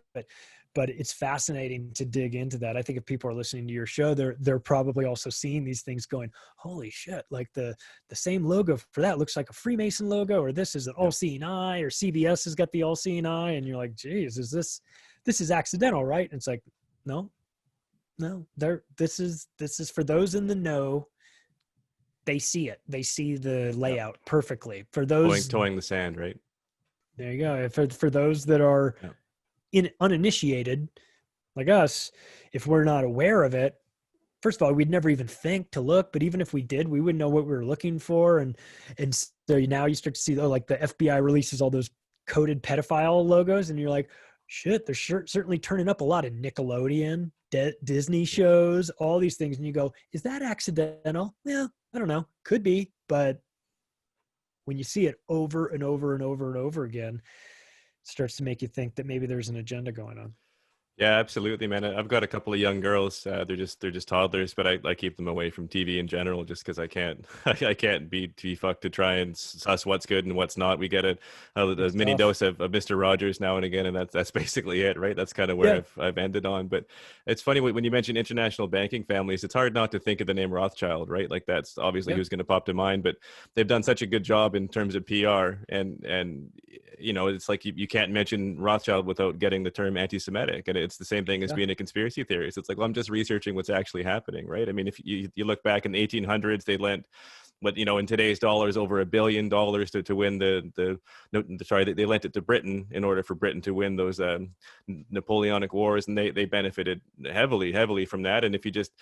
but it's fascinating to dig into that. I think if people are listening to your show, they're probably also seeing these things going, holy shit, like the same logo for that looks like a Freemason logo, or this is an all-seeing eye, or CBS has got the all-seeing eye. And you're like, geez, this is accidental, right? And it's like, no, this is for those in the know. They see it. They see the layout perfectly. For those towing the sand, right? There you go. For those that are uninitiated, like us, if we're not aware of it, first of all, we'd never even think to look. But even if we did, we wouldn't know what we were looking for. And so now you start to see, like the FBI releases all those coded pedophile logos, and you're like, shit, they're certainly turning up a lot of Nickelodeon, Disney shows, all these things. And you go, is that accidental? Yeah, I don't know. Could be. But when you see it over and over and over and over again, it starts to make you think that maybe there's an agenda going on. Yeah, absolutely, man. I've got a couple of young girls. They're just toddlers, but I keep them away from TV in general, just because I can't be TV fucked to try and suss what's good and what's not. We get a mini dose of Mr. Rogers now and again, and that's basically it, right? That's kind of where I've ended on. But it's funny when you mention international banking families, it's hard not to think of the name Rothschild, right? Like that's obviously who's going to pop to mind. But they've done such a good job in terms of PR, and you know, it's like you can't mention Rothschild without getting the term anti-Semitic, and it's the same thing as being a conspiracy theorist. It's like, well, I'm just researching what's actually happening, right? I mean, if you look back in the 1800s, they lent what, you know, in today's dollars, over $1 billion to win they lent it to Britain in order for Britain to win those Napoleonic wars, and they benefited heavily from that. And if you just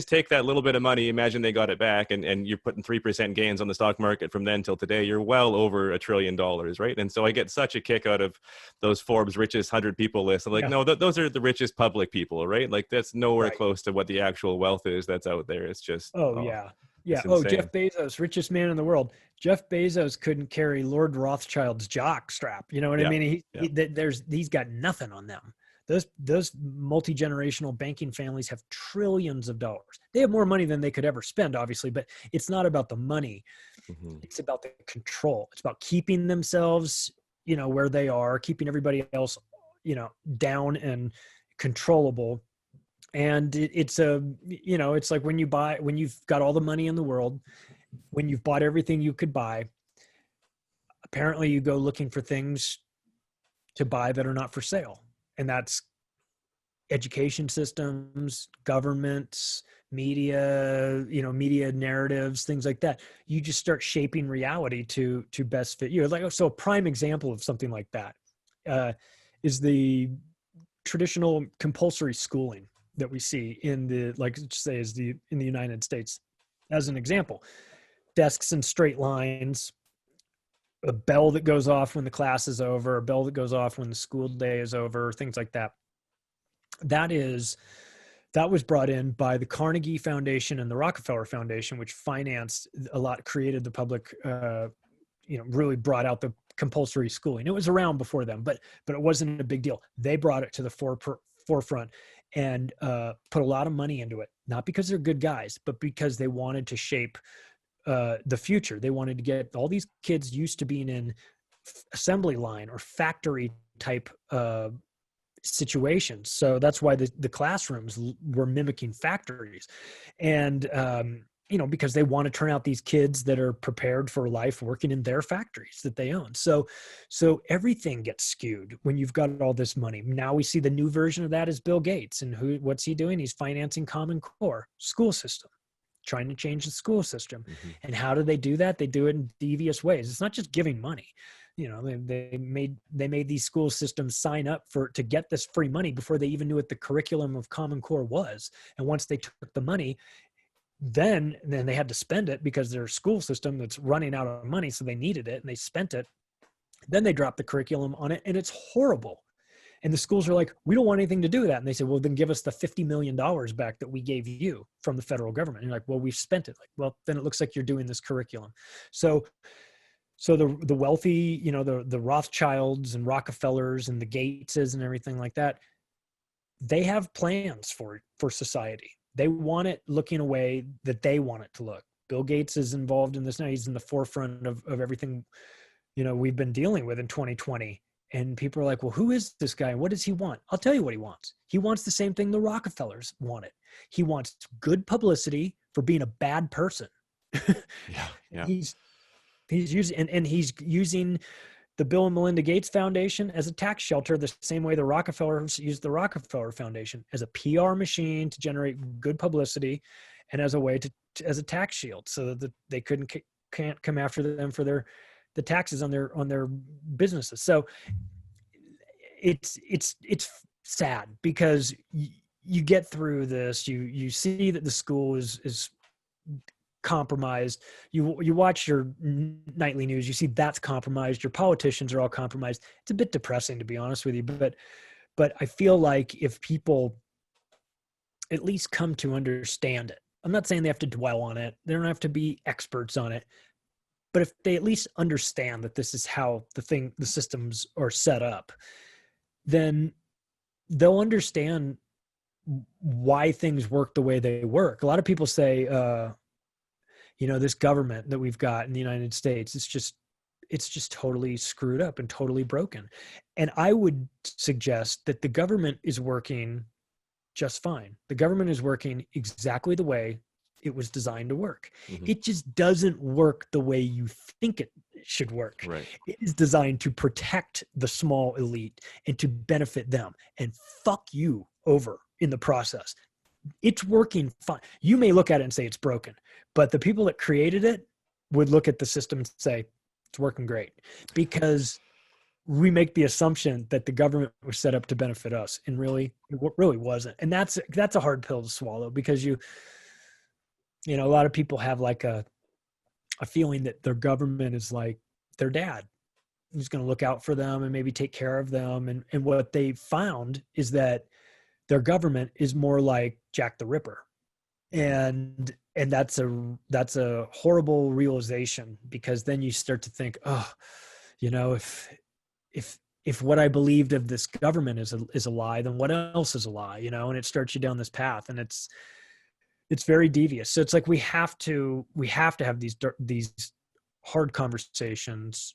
take that little bit of money, imagine they got it back, and you're putting 3% gains on the stock market from then till today, you're well over $1 trillion, right? And so I get such a kick out of those Forbes richest 100 people lists. I'm like, no, those are the richest public people, right? Like that's nowhere close to what the actual wealth is that's out there. It's just yeah. Oh, Jeff Bezos, richest man in the world. Jeff Bezos couldn't carry Lord Rothschild's jock strap. You know what I mean? He's got nothing on them. Those multi-generational banking families have trillions of dollars. They have more money than they could ever spend, obviously, but it's not about the money. Mm-hmm. It's about the control. It's about keeping themselves, you know, where they are, keeping everybody else, you know, down and controllable. And it's like when you've got all the money in the world, when you've bought everything you could buy, apparently you go looking for things to buy that are not for sale. And that's education systems, governments, media, you know, media narratives, things like that. You just start shaping reality to best fit you. Like, so a prime example of something like that is the traditional compulsory schooling that we see in the, like, say, in the United States. As an example, desks in straight lines, a bell that goes off when the class is over, a bell that goes off when the school day is over, things like that. That was brought in by the Carnegie Foundation and the Rockefeller Foundation, which financed a lot, created the public, really brought out the compulsory schooling. It was around before them, but it wasn't a big deal. They brought it to the forefront and put a lot of money into it, not because they're good guys, but because they wanted to shape the future. They wanted to get all these kids used to being in assembly line or factory type situations. So that's why the classrooms were mimicking factories. And, because they want to turn out these kids that are prepared for life working in their factories that they own. So everything gets skewed when you've got all this money. Now we see the new version of that is Bill Gates. And what's he doing? He's financing Common Core school system, trying to change the school system. Mm-hmm. And how do they do that? They do it in devious ways. It's not just giving money. They made these school systems sign up to get this free money before they even knew what the curriculum of Common Core was. And once they took the money, then they had to spend it because their school system that's running out of money. So they needed it and they spent it. Then they dropped the curriculum on it and it's horrible. And the schools are like, we don't want anything to do with that. And they said, well, then give us the $50 million back that we gave you from the federal government. And you're like, well, we've spent it. Like, well, then it looks like you're doing this curriculum. So the wealthy, the Rothschilds and Rockefellers and the Gateses and everything like that, they have plans for society. They want it looking a way that they want it to look. Bill Gates is involved in this now. He's in the forefront of everything, we've been dealing with in 2020. And people are like, well, who is this guy? What does he want? I'll tell you what he wants. He wants the same thing the Rockefellers wanted. He wants good publicity for being a bad person. Yeah. He's using, and he's using the Bill and Melinda Gates Foundation as a tax shelter, the same way the Rockefellers used the Rockefeller Foundation as a PR machine to generate good publicity, and as a way as a tax shield, so that they can't come after them for the taxes on their businesses. So it's sad, because you get through this, you see that the school is compromised. You watch your nightly news, you see that's compromised. Your politicians are all compromised. It's a bit depressing, to be honest with you, but I feel like if people at least come to understand it, I'm not saying they have to dwell on it, they don't have to be experts on it, but if they at least understand that this is how the systems are set up, then they'll understand why things work the way they work. A lot of people say, this government that we've got in the United States, it's just totally screwed up and totally broken. And I would suggest that the government is working just fine. The government is working exactly the way it was designed to work. Mm-hmm. It just doesn't work the way you think it should work. Right. It is designed to protect the small elite and to benefit them and fuck you over in the process. It's working fine. You may look at it and say it's broken, but the people that created it would look at the system and say it's working great, because we make the assumption that the government was set up to benefit us, and it really wasn't. And that's a hard pill to swallow, because a lot of people have like a feeling that their government is like their dad, who's going to look out for them and maybe take care of them. And what they found is that their government is more like Jack the Ripper. And that's a horrible realization, because then you start to think, if what I believed of this government is a lie, then what else is a lie? And it starts you down this path, and it's very devious. So it's like we have to have these hard conversations,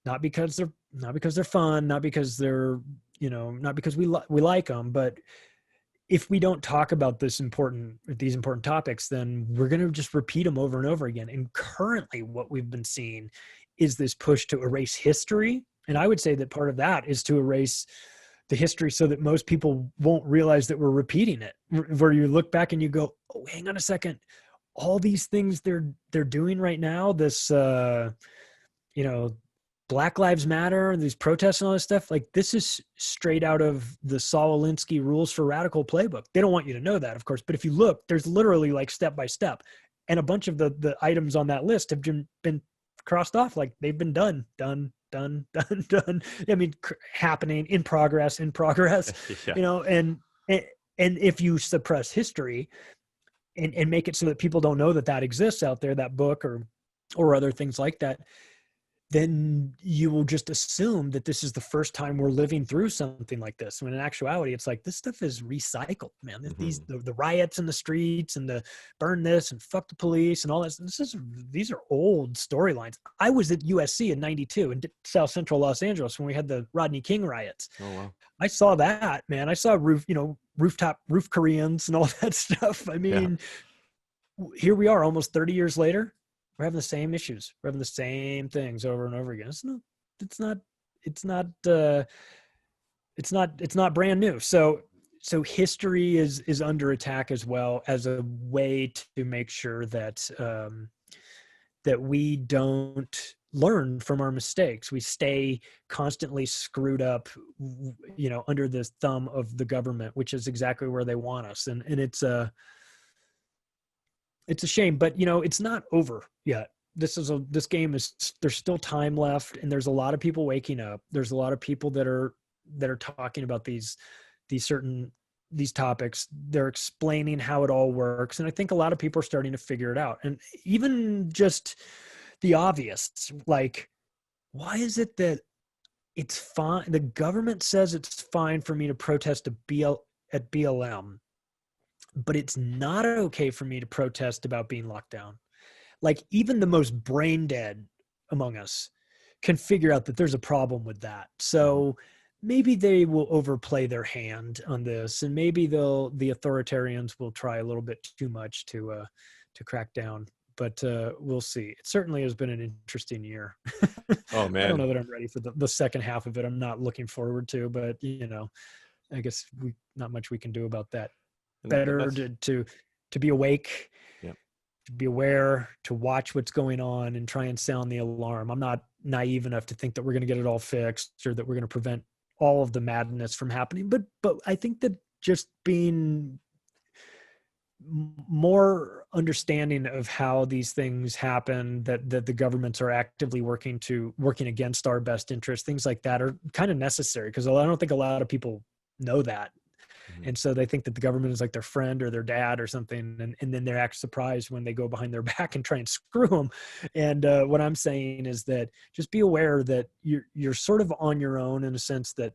not because they're fun, not because they're not because we like them, but if we don't talk about these important topics, then we're going to just repeat them over and over again. And currently what we've been seeing is this push to erase history. And I would say that part of that is to erase the history so that most people won't realize that we're repeating it, where you look back and you go, oh, hang on a second. All these things they're doing right now, this, Black Lives Matter, these protests and all this stuff, like this is straight out of the Saul Alinsky Rules for Radical playbook. They don't want you to know that, of course, but if you look, there's literally like step by step, and a bunch of the items on that list have been crossed off, like they've been done. I mean, happening, in progress, yeah. And if you suppress history and make it so that people don't know that exists out there, that book or other things like that, then you will just assume that this is the first time we're living through something like this. When in actuality, it's like, this stuff is recycled, man. Mm-hmm. The riots in the streets and the burn this and fuck the police and all that. These are old storylines. I was at USC in '92 in South Central Los Angeles when we had the Rodney King riots. Oh, wow. I saw rooftop roof Koreans and all that stuff. I mean, Here we are almost 30 years later. We're having the same issues. We're having the same things over and over again. It's not brand new. So history is under attack as well, as a way to make sure that that we don't learn from our mistakes. We stay constantly screwed up, under the thumb of the government, which is exactly where they want us. And it's a shame, but it's not over yet. This game is, there's still time left, and there's a lot of people waking up. There's a lot of people that are talking about these topics. They're explaining how it all works. And I think a lot of people are starting to figure it out. And even just the obvious, like, why is it that it's fine? The government says it's fine for me to protest at BLM, but it's not okay for me to protest about being locked down. Like, even the most brain dead among us can figure out that there's a problem with that. So maybe they will overplay their hand on this, and maybe the authoritarians will try a little bit too much to crack down. But we'll see. It certainly has been an interesting year. Oh I don't know man. that I'm ready for the second half of it. I'm not looking forward to, but I guess not much we can do about that. And Better to be awake, yeah. to be aware, to watch what's going on and try and sound the alarm. I'm not naive enough to think that we're going to get it all fixed or that we're going to prevent all of the madness from happening. But I think that just being more understanding of how these things happen, that the governments are actively working against our best interest, things like that are kind of necessary, because I don't think a lot of people know that. And so they think that the government is like their friend or their dad or something. And then they act surprised when they go behind their back and try and screw them. And what I'm saying is that just be aware that you're sort of on your own, in a sense that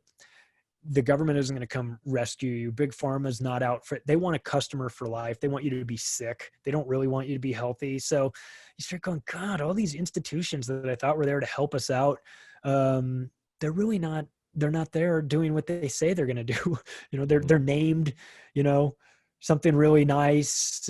the government isn't going to come rescue you. Big Pharma is not out for it. They want a customer for life. They want you to be sick. They don't really want you to be healthy. So you start going, God, all these institutions that I thought were there to help us out, they're really not. They're not there doing what they say they're going to do. They're named, something really nice,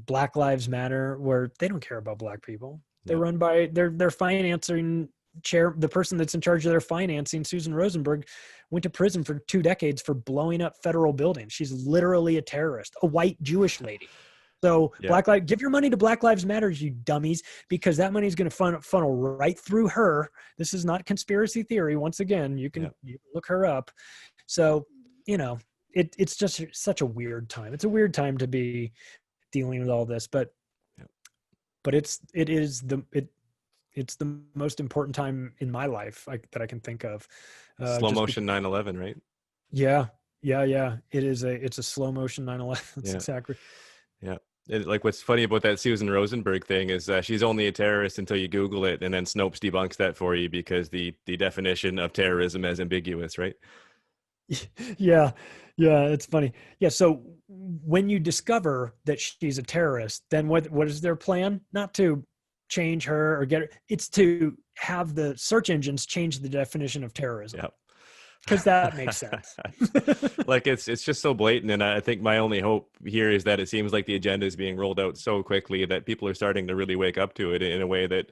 Black Lives Matter, where they don't care about black people. They're run by their financing chair. The person that's in charge of their financing, Susan Rosenberg, went to prison for 2 decades for blowing up federal buildings. She's literally a terrorist, a white Jewish lady. So give your money to Black Lives Matter, you dummies, because that money is going to funnel right through her. This is not conspiracy theory. Once again, you can look her up. So, it's just such a weird time. It's a weird time to be dealing with all this, but it's the most important time in my life that I can think of. Slow motion 9/11, right? Yeah. It's a slow motion 9/11. That's exactly. Yeah. Like what's funny about that Susan Rosenberg thing is she's only a terrorist until you Google it, and then Snopes debunks that for you because the definition of terrorism is ambiguous, right? Yeah, it's funny. Yeah, so when you discover that she's a terrorist, then what is their plan? Not to change her or get her. It's to have the search engines change the definition of terrorism. Yep. Because that makes sense. Like it's just so blatant, and I think my only hope here is that it seems like the agenda is being rolled out so quickly that people are starting to really wake up to it in a way that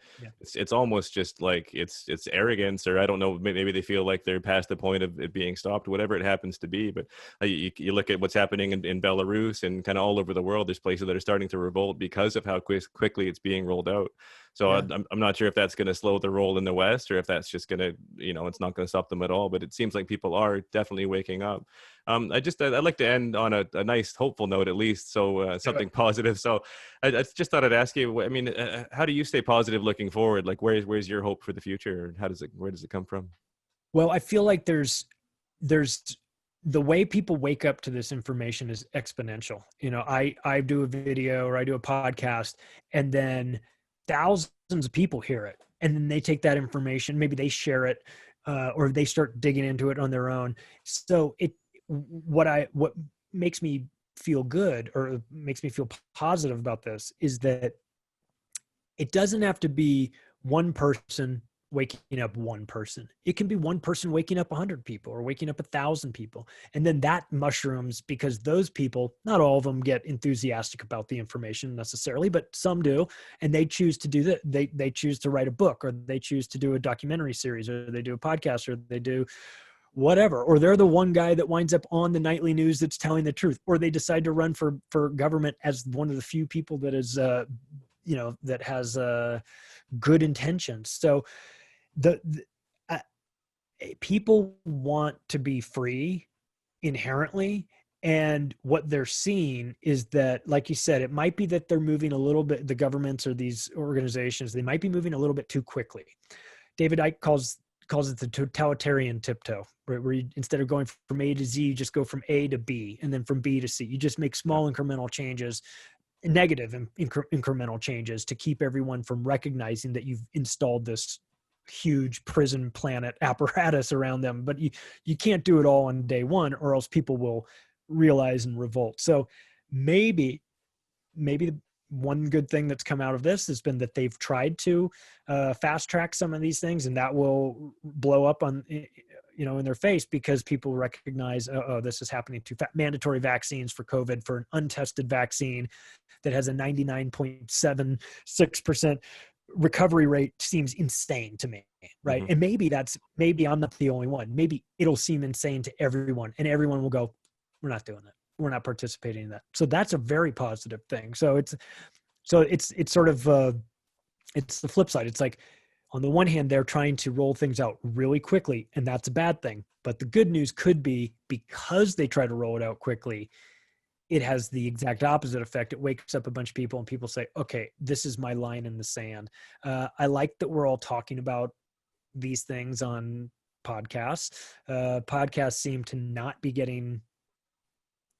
it's almost just like it's arrogance, or I don't know, maybe they feel like they're past the point of it being stopped, whatever it happens to be. But you look at what's happening in Belarus and kind of all over the world. There's places that are starting to revolt because of how quickly it's being rolled out. So I'm not sure if that's going to slow the roll in the West, or if that's just going to, it's not going to stop them at all. But it seems like people are definitely waking up. I'd like to end on a nice, hopeful note, at least. So something positive. So I just thought I'd ask you, I mean, how do you stay positive looking forward? Like, where's your hope for the future? Where does it come from? Well, I feel like there's the way people wake up to this information is exponential. I do a video or I do a podcast, and then thousands of people hear it, and then they take that information, maybe they share it, or they start digging into it on their own. So what makes me feel good, or makes me feel positive about this, is that it doesn't have to be one person waking up one person. It can be one person waking up 100 people or waking up 1,000 people. And then that mushrooms, because those people, not all of them get enthusiastic about the information necessarily, but some do. And they choose to do that. They choose to write a book, or they choose to do a documentary series, or they do a podcast, or they do whatever. Or they're the one guy that winds up on the nightly news that's telling the truth, or they decide to run for government as one of the few people that is, that has good intentions. So people want to be free inherently, and what they're seeing is that, like you said, it might be that they're moving a little bit, the governments or these organizations, they might be moving a little bit too quickly. David Icke calls it the totalitarian tiptoe, where you, instead of going from A to Z, you just go from A to B, and then from B to C. You just make small incremental changes, negative incremental changes, to keep everyone from recognizing that you've installed this huge prison planet apparatus around them. But you can't do it all on day one, or else people will realize and revolt. So maybe one good thing that's come out of this has been that they've tried to fast track some of these things, and that will blow up on, in their face, because people recognize, oh, this is happening too fast. Mandatory vaccines for COVID for an untested vaccine that has a 99.76% recovery rate seems insane to me, right? And maybe I'm not the only one. Maybe it'll seem insane to everyone, and everyone will go, we're not doing that. We're not participating in that. So that's a very positive thing. So it's sort of it's the flip side. It's like, on the one hand, they're trying to roll things out really quickly, and that's a bad thing. But the good news could be, because they try to roll it out quickly, it has the exact opposite effect. It wakes up a bunch of people, and people say, okay, this is my line in the sand. I like that we're all talking about these things on podcasts. Podcasts seem to not be getting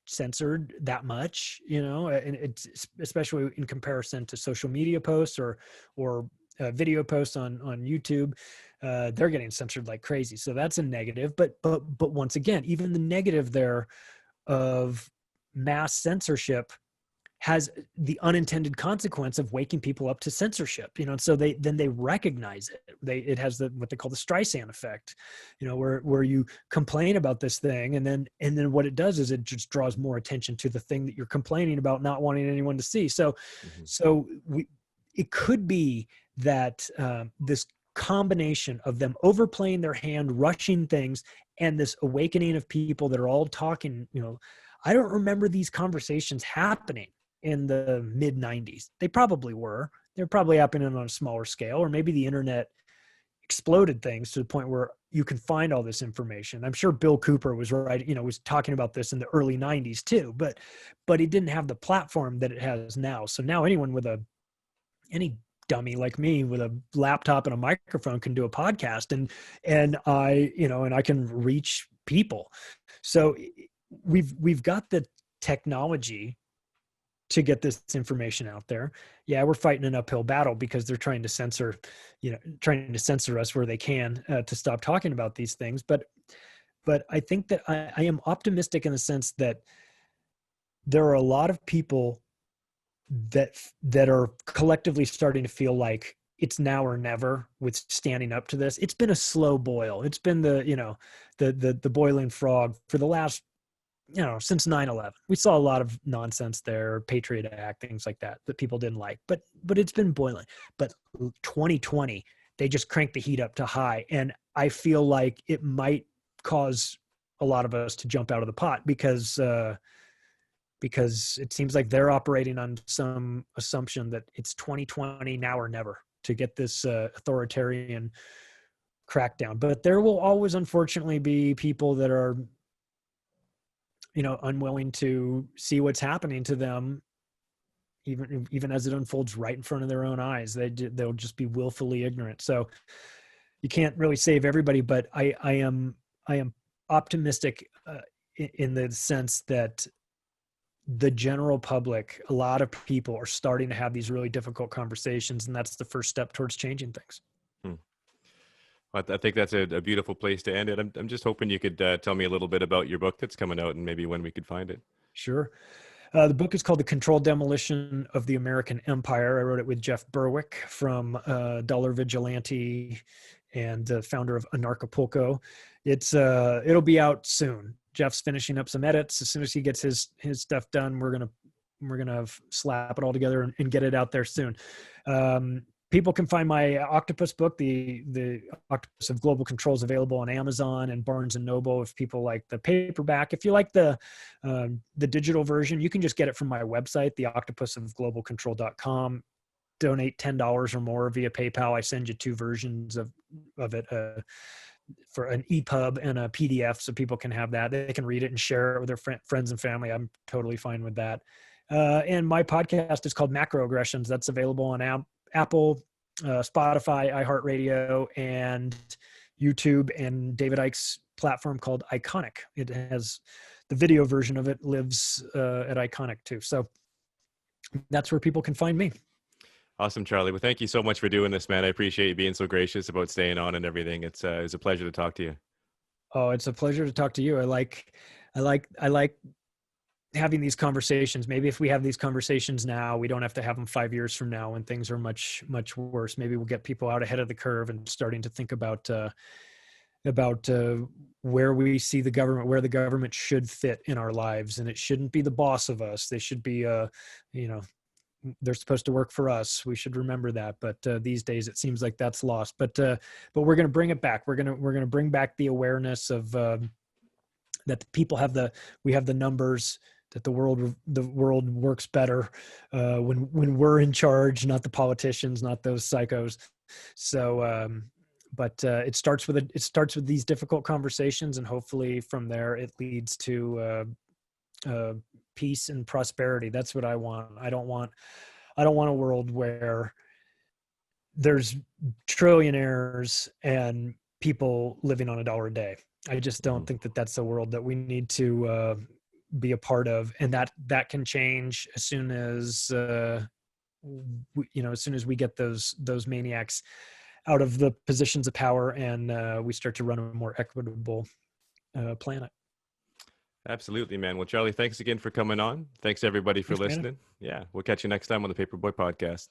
censored that much, and it's especially in comparison to social media posts or video posts on YouTube. They're getting censored like crazy. So that's a negative. But once again, even the negative there of mass censorship has the unintended consequence of waking people up to censorship, and so they recognize it. It has what they call the Streisand effect, where you complain about this thing, and then what it does is it just draws more attention to the thing that you're complaining about, not wanting anyone to see. So it could be that this combination of them overplaying their hand, rushing things, and this awakening of people that are all talking, I don't remember these conversations happening in the mid 90s. They probably were. They're probably happening on a smaller scale, or maybe the internet exploded things to the point where you can find all this information. I'm sure Bill Cooper was was talking about this in the early 90s too, but he didn't have the platform that it has now. So now anyone with any dummy like me with a laptop and a microphone can do a podcast, and I can reach people. So we've got the technology to get this information out there. Yeah, we're fighting an uphill battle because they're trying to censor us where they can to stop talking about these things. But I think that I am optimistic in the sense that there are a lot of people that are collectively starting to feel like it's now or never with standing up to this. It's been a slow boil. It's been the boiling frog for the last, since 9/11. We saw a lot of nonsense there, Patriot Act, things like that people didn't like, but it's been boiling. But 2020, they just cranked the heat up to high. And I feel like it might cause a lot of us to jump out of the pot because it seems like they're operating on some assumption that it's 2020 now or never to get this authoritarian crackdown. But there will always, unfortunately, be people that are, unwilling to see what's happening to them, even as it unfolds right in front of their own eyes. They'll just be willfully ignorant. So you can't really save everybody, but I am optimistic in the sense that the general public, a lot of people are starting to have these really difficult conversations, and that's the first step towards changing things. I think that's a beautiful place to end it. I'm just hoping you could tell me a little bit about your book that's coming out and maybe when we could find it. Sure. The book is called The Controlled Demolition of the American Empire. I wrote it with Jeff Berwick from Dollar Vigilante and founder of Anarchapulco. It'll be out soon. Jeff's finishing up some edits. As soon as he gets his stuff done, we're gonna slap it all together and get it out there soon. People can find my Octopus book, the Octopus of Global Control, is available on Amazon and Barnes and Noble. If people like the paperback, if you like the digital version, you can just get it from my website, theoctopusofglobalcontrol.com. Donate $10 or more via PayPal. I send you 2 versions of it for an EPUB and a PDF, so people can have that. They can read it and share it with their friends and family. I'm totally fine with that. And my podcast is called Macroagressions. That's available on Apple, Spotify, iHeartRadio, and YouTube, and David Icke's platform called Iconic. It has the video version of it lives at Iconic too. So that's where people can find me. Awesome, Charlie. Well, thank you so much for doing this, man. I appreciate you being so gracious about staying on and everything. It's a pleasure to talk to you. Oh, it's a pleasure to talk to you. I like having these conversations. Maybe if we have these conversations now, we don't have to have them 5 years from now when things are much, much worse. Maybe we'll get people out ahead of the curve and starting to think about where we see the government, where the government should fit in our lives. And it shouldn't be the boss of us. They should be, they're supposed to work for us. We should remember that. But these days it seems like that's lost, but we're going to bring it back. We're going to bring back the awareness of, that the people we have the numbers, that the world works better when we're in charge, not the politicians, not those psychos. So, but it starts with these difficult conversations, and hopefully from there it leads to peace and prosperity. That's what I want. I don't want a world where there's trillionaires and people living on $1 a day. I just don't think that that's a world that we need to be a part of, and that can change as soon as as soon as we get those maniacs out of the positions of power, and we start to run a more equitable planet. Absolutely, man. Well, Charlie, thanks again for coming on. Thanks everybody for listening. Yeah, we'll catch you next time on the Paperboy Podcast.